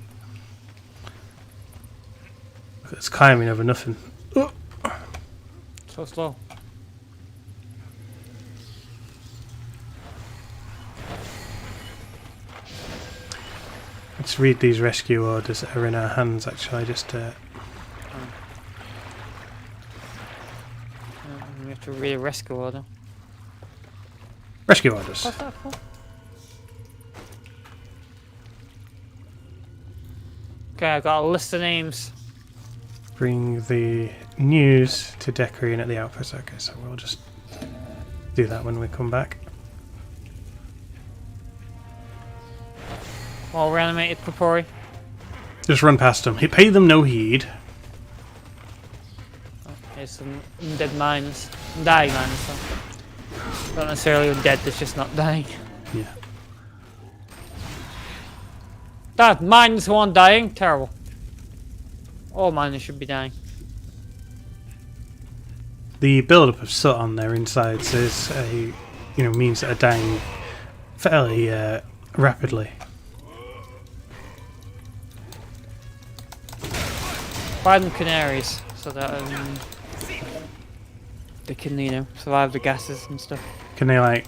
It's climbing over nothing. So slow. Let's read these rescue orders that are in our hands. Actually, We have to read a rescue order. rescue orders. What's that for? Okay, I've got a list of names. Bring the news to Decorating at the outpost. Okay, so we'll just do that when we come back. All reanimated Corpori. Just run past them. Pay them no heed. There's some undead miners. Dying miners, so. Not necessarily undead, they're just not dying. Yeah. That miners who aren't dying? Terrible. All miners should be dying. The build-up of soot on their insides is means that they're dying fairly rapidly. Buy them canaries so that they can, survive the gases and stuff. Can they like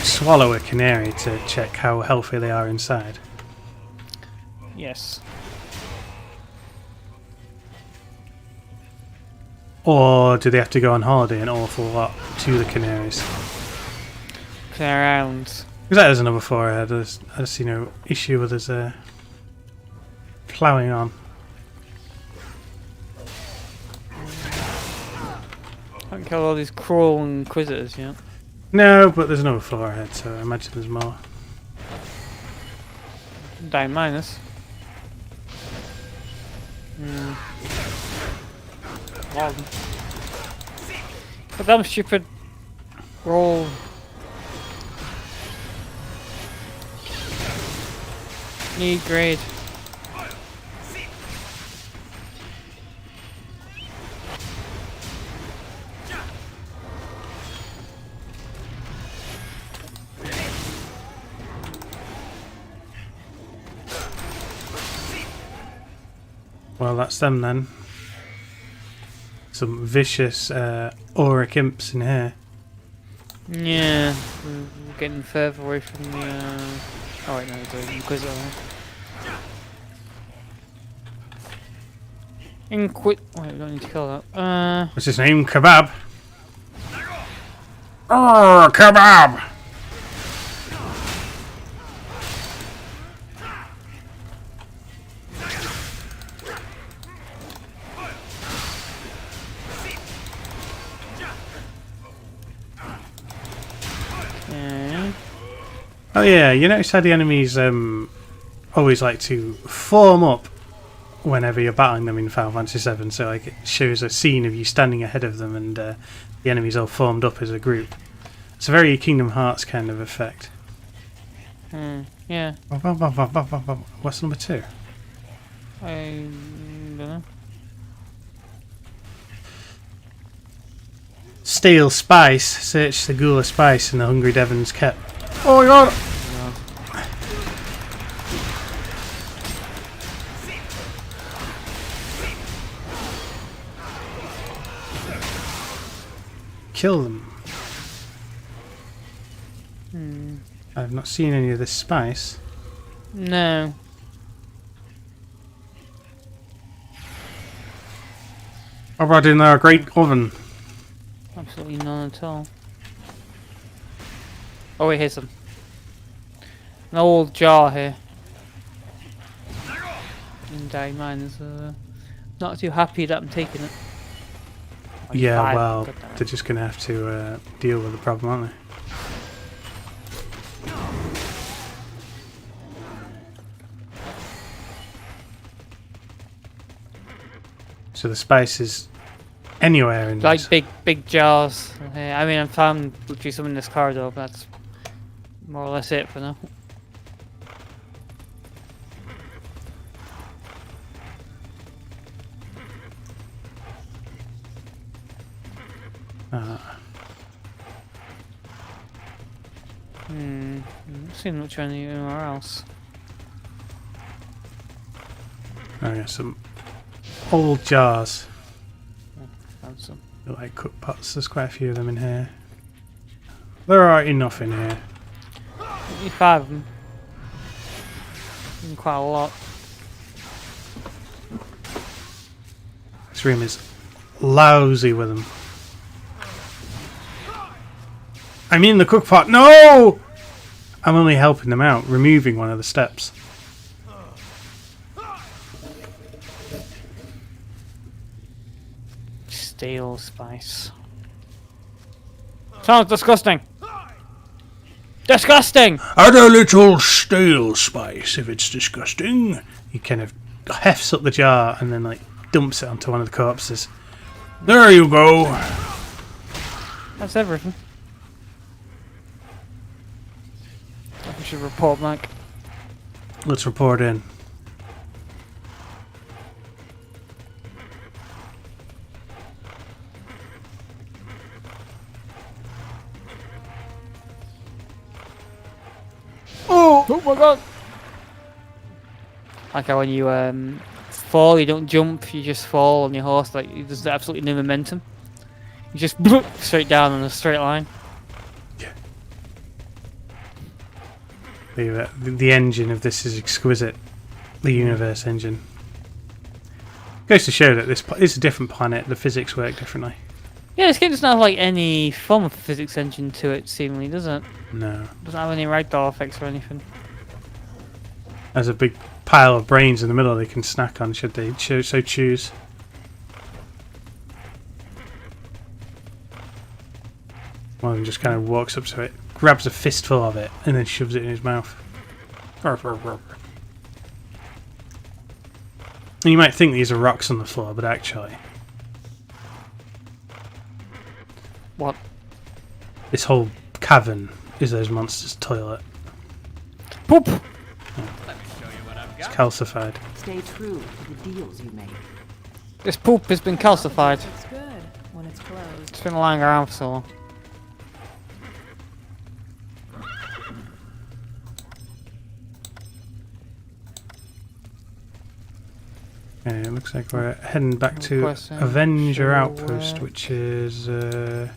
swallow a canary to check how healthy they are inside? Yes. Or do they have to go on holiday an awful lot to the canaries? Canary Islands. Because that is another before I just issue with us ploughing on. Can't kill all these cruel inquisitors, yeah. No, but there's another floor ahead, so I imagine there's more. Die minus. Wow. But damn stupid roll. Need grade. Well, that's them then. Some vicious auric imps in here. Yeah, we're getting further away from the. Oh wait, no, the Inquisitor. Wait, we don't need to kill that. What's his name? Kebab. Oh, kebab! Oh yeah, you notice how the enemies always like to form up whenever you're battling them in Final Fantasy VII, so like it shows a scene of you standing ahead of them and the enemies all formed up as a group. It's a very Kingdom Hearts kind of effect. Yeah. What's number 2? I don't know. Steal spice. Search the Gula spice in the Hungry Devon's kept. Oh my god! Kill them. I've not seen any of this spice. No. What about in our great oven? Absolutely none at all. Oh wait, here's some. An old jar here. And mine is not too happy that I'm taking it. Like yeah, well, they're just going to have to deal with the problem, aren't they? So the spice is anywhere in like this. big jars. I mean, I found literally some in this corridor, but that's more or less it for now. I'm not seeing much anywhere else. Oh yeah, some old jars. Found some. They're like cook pots. There's quite a few of them in here. There are enough in here. 5 of them. Quite a lot. This room is lousy with them. I'm in the cook pot. No! I'm only helping them out, removing one of the steps. steel spice. Sounds disgusting. Disgusting! Add a little stale spice if it's disgusting. He kind of hefts up the jar and then like dumps it onto one of the corpses. There you go. That's everything. I should report back. Let's report in. Oh my god! Like how when you fall, you don't jump, you just fall on your horse, like there's absolutely no momentum. You just straight down in a straight line. The engine of this is exquisite. The universe engine. Goes to show that this is a different planet, the physics work differently. Yeah, this game doesn't have like any form of physics engine to it, seemingly, does it? No. Doesn't have any ragdoll effects or anything. There's a big pile of brains in the middle they can snack on, should they so choose. One of them just kind of walks up to it, grabs a fistful of it, and then shoves it in his mouth. And you might think these are rocks on the floor, but actually... What? This whole cavern is those monsters' toilet. Poop! Let me show you what I've It's got. calcified. Stay true to the deals you make. This poop has been calcified. Looks good when it's closed. It's been lying around for so long. Okay, it looks like we're heading back to Question, Avenger sure Outpost, where- which is... So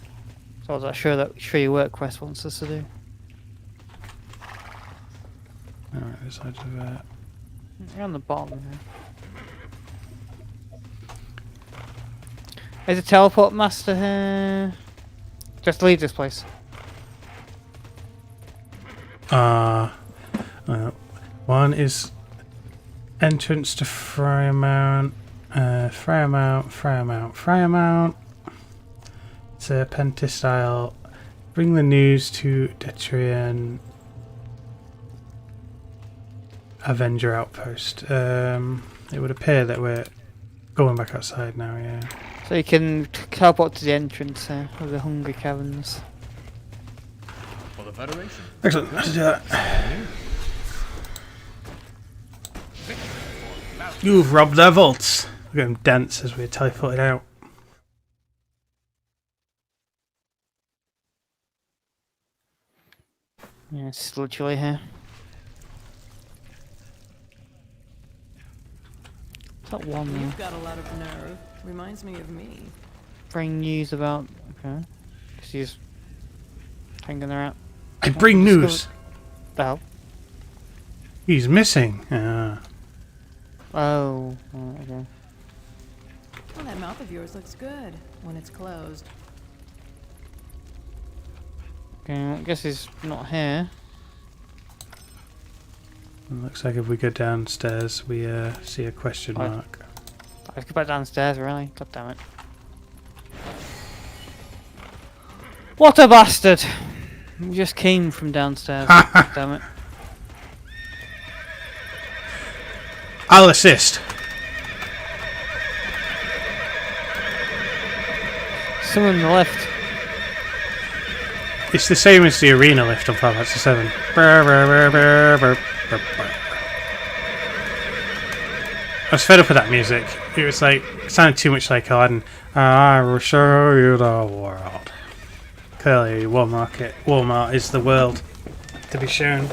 I was like, sure your work quest wants us to do. Alright, this side of that. You're on the bottom here. Is a teleport master here? Just leave this place. One is entrance to Frymount, Frymount. Serpentistyle. Bring the news to Detrian. Avenger Outpost. It would appear that we're going back outside now, yeah. So you can teleport to the entrance of the Hungry Caverns. For the Federation. Excellent, let's do that. You've robbed their vaults. Look at him dance as we're teleported out. Yeah, it's literally here. What's that one there? You've got a lot of nerve. Reminds me of me. Bring news about... Okay. She's hanging her out. I bring news. The hell? He's missing. Ah. Oh, okay. Well, that mouth of yours looks good when it's closed. Okay, I guess he's not here. Looks like if we go downstairs, we see a question Right. mark. Let's go back downstairs, really. God damn it. What a bastard! We just came from downstairs. God damn it. I'll assist. Someone on the left. It's the same as the arena lift on Final Fantasy 7. I was fed up with that music. It was like, it sounded too much like Aladdin. I will show you the world. Clearly, Walmart is the world to be shown.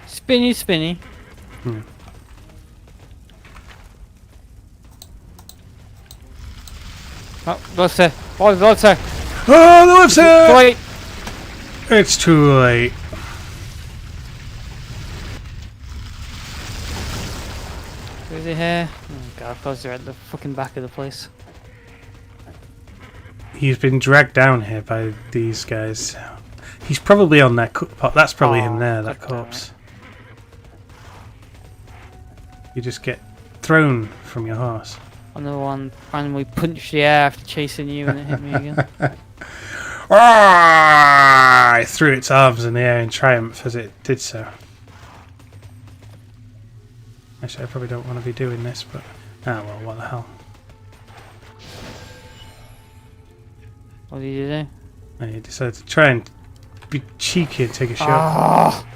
Spinny, spinny. Oh, what's there? What's there? Oh, the lift's here! Wait! It's too late. Is Is it here? Oh god, of course they're at the fucking back of the place. He's been dragged down here by these guys. He's probably on that cook pot. That's probably him there, that corpse. You just get thrown from your horse. Another one randomly punched the air after chasing you and it hit me again. Ah! It threw its arms in the air in triumph as it did so. Actually, I probably don't want to be doing this, but... Ah, well, what the hell. What did you do? I decided to try and be cheeky and take a shot. Ah!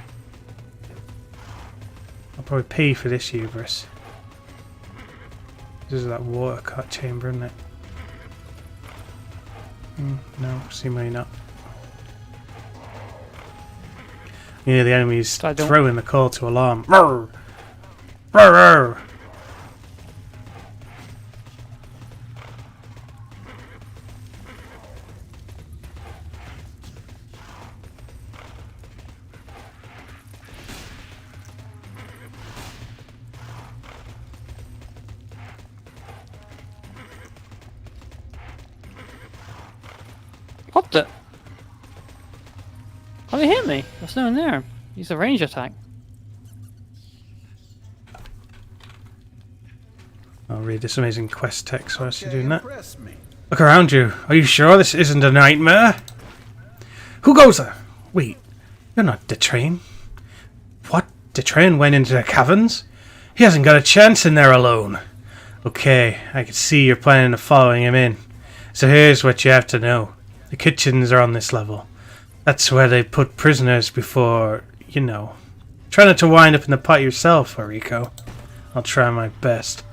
I'll probably pay for this hubris. This is that water cut chamber, isn't it? No, seemingly not. Yeah, the enemy's throwing the call to alarm. Roar! Roar, roar. Popped it. How did he hit me? There's no one there. He's a range attack. I'll read this amazing quest text whilst you're doing that. Look around you. Are you sure this isn't a nightmare? Who goes there? Wait, you're not Detrain. What? Detrain went into the caverns? He hasn't got a chance in there alone. Okay, I can see you're planning on following him in. So here's what you have to know. The kitchens are on this level. That's where they put prisoners before, you know. Try not to wind up in the pot yourself, Ariko. I'll try my best.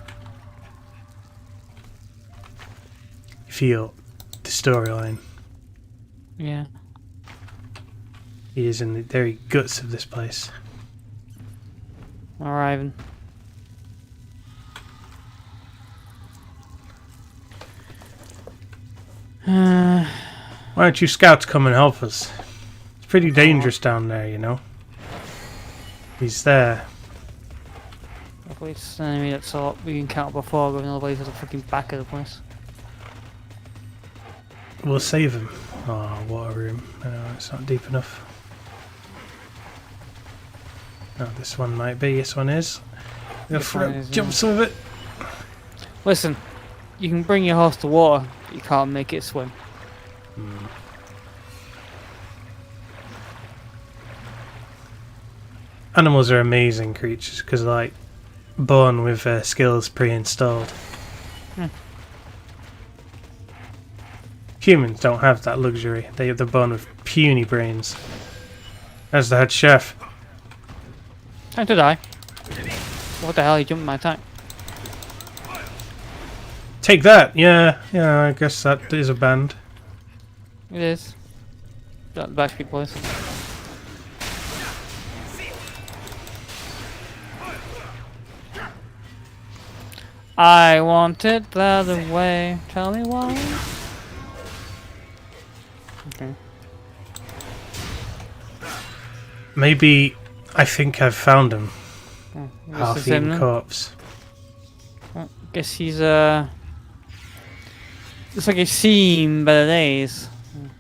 Feel the storyline. Yeah. He is in the very guts of this place. Arriving. Why don't you scouts come and help us? It's pretty dangerous down there, you know. He's there. At least an enemy that's all we encountered before going all the way to the fucking back of the place. We'll save him. Oh, water room. I know, it's not deep enough. Oh, this one might be. This one is. Go for it. Jump some of it. Listen, you can bring your horse to water, but you can't make it swim. Animals are amazing creatures because they're like born with skills pre-installed. Humans don't have that luxury. They're born with puny brains. As the head chef. Time to die. What the hell? You jumped my attack. Take that! Yeah, I guess that is a band. It is. That Backstreet Boys. I want it the other way. Tell me why. Okay. Maybe I think I've found him. Oh, Half-eaten corpse. Well, guess he's it's like I've seen better days.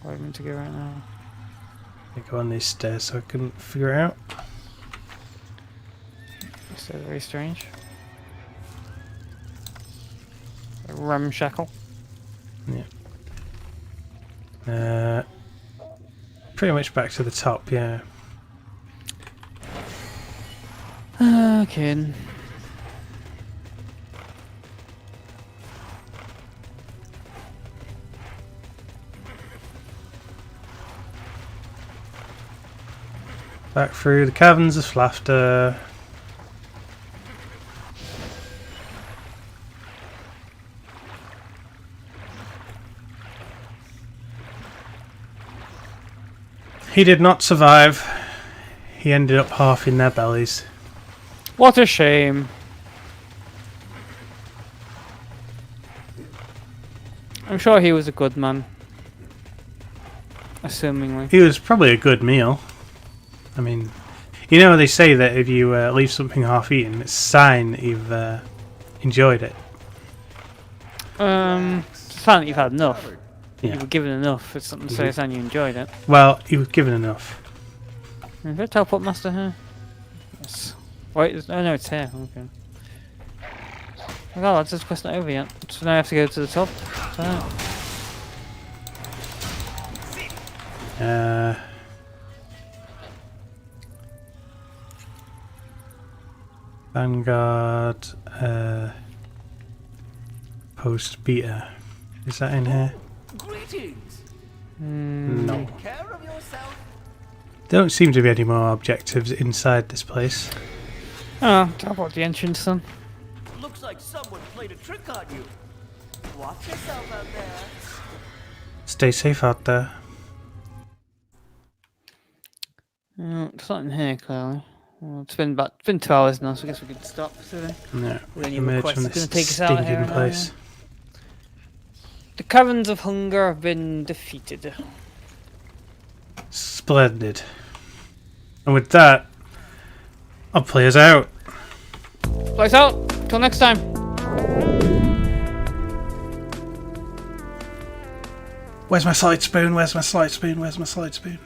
Where am I meant to go right now? I go on these stairs so I couldn't figure it out. This is very strange. A ramshackle. Yeah. Pretty much back to the top, yeah. Okay. Back through the caverns of Flafter. He did not survive. He ended up half in their bellies. What a shame. I'm sure he was a good man. Assumingly. He was probably a good meal. I mean, you know they say that if you leave something half eaten, it's a sign that you've enjoyed it. Just find that you've had enough. Yeah. You were given enough. It's something to say saying you enjoyed it. Well, he was given enough. Is there a teleport master here? Yes. Wait, oh no, it's here. Okay. Oh god, I just quest not over yet. So now I have to go to the top. So. Vanguard, post beta. Is that in here? Greetings. No. Take care of yourself. There don't seem to be any more objectives inside this place. Oh, teleport the entrance then. Looks like someone played a trick on you. Watch yourself out there. Stay safe out there. It's not in here, clearly. Well, it's been 2 hours now, so I guess we could stop soon. No, Then you emerge request from is gonna this take us out of here stinking now, place. The caverns of hunger have been defeated. Splendid. And with that, I'll play us out. Lights out! Till next time! Where's my slide spoon? Where's my slide spoon? Where's my slide spoon?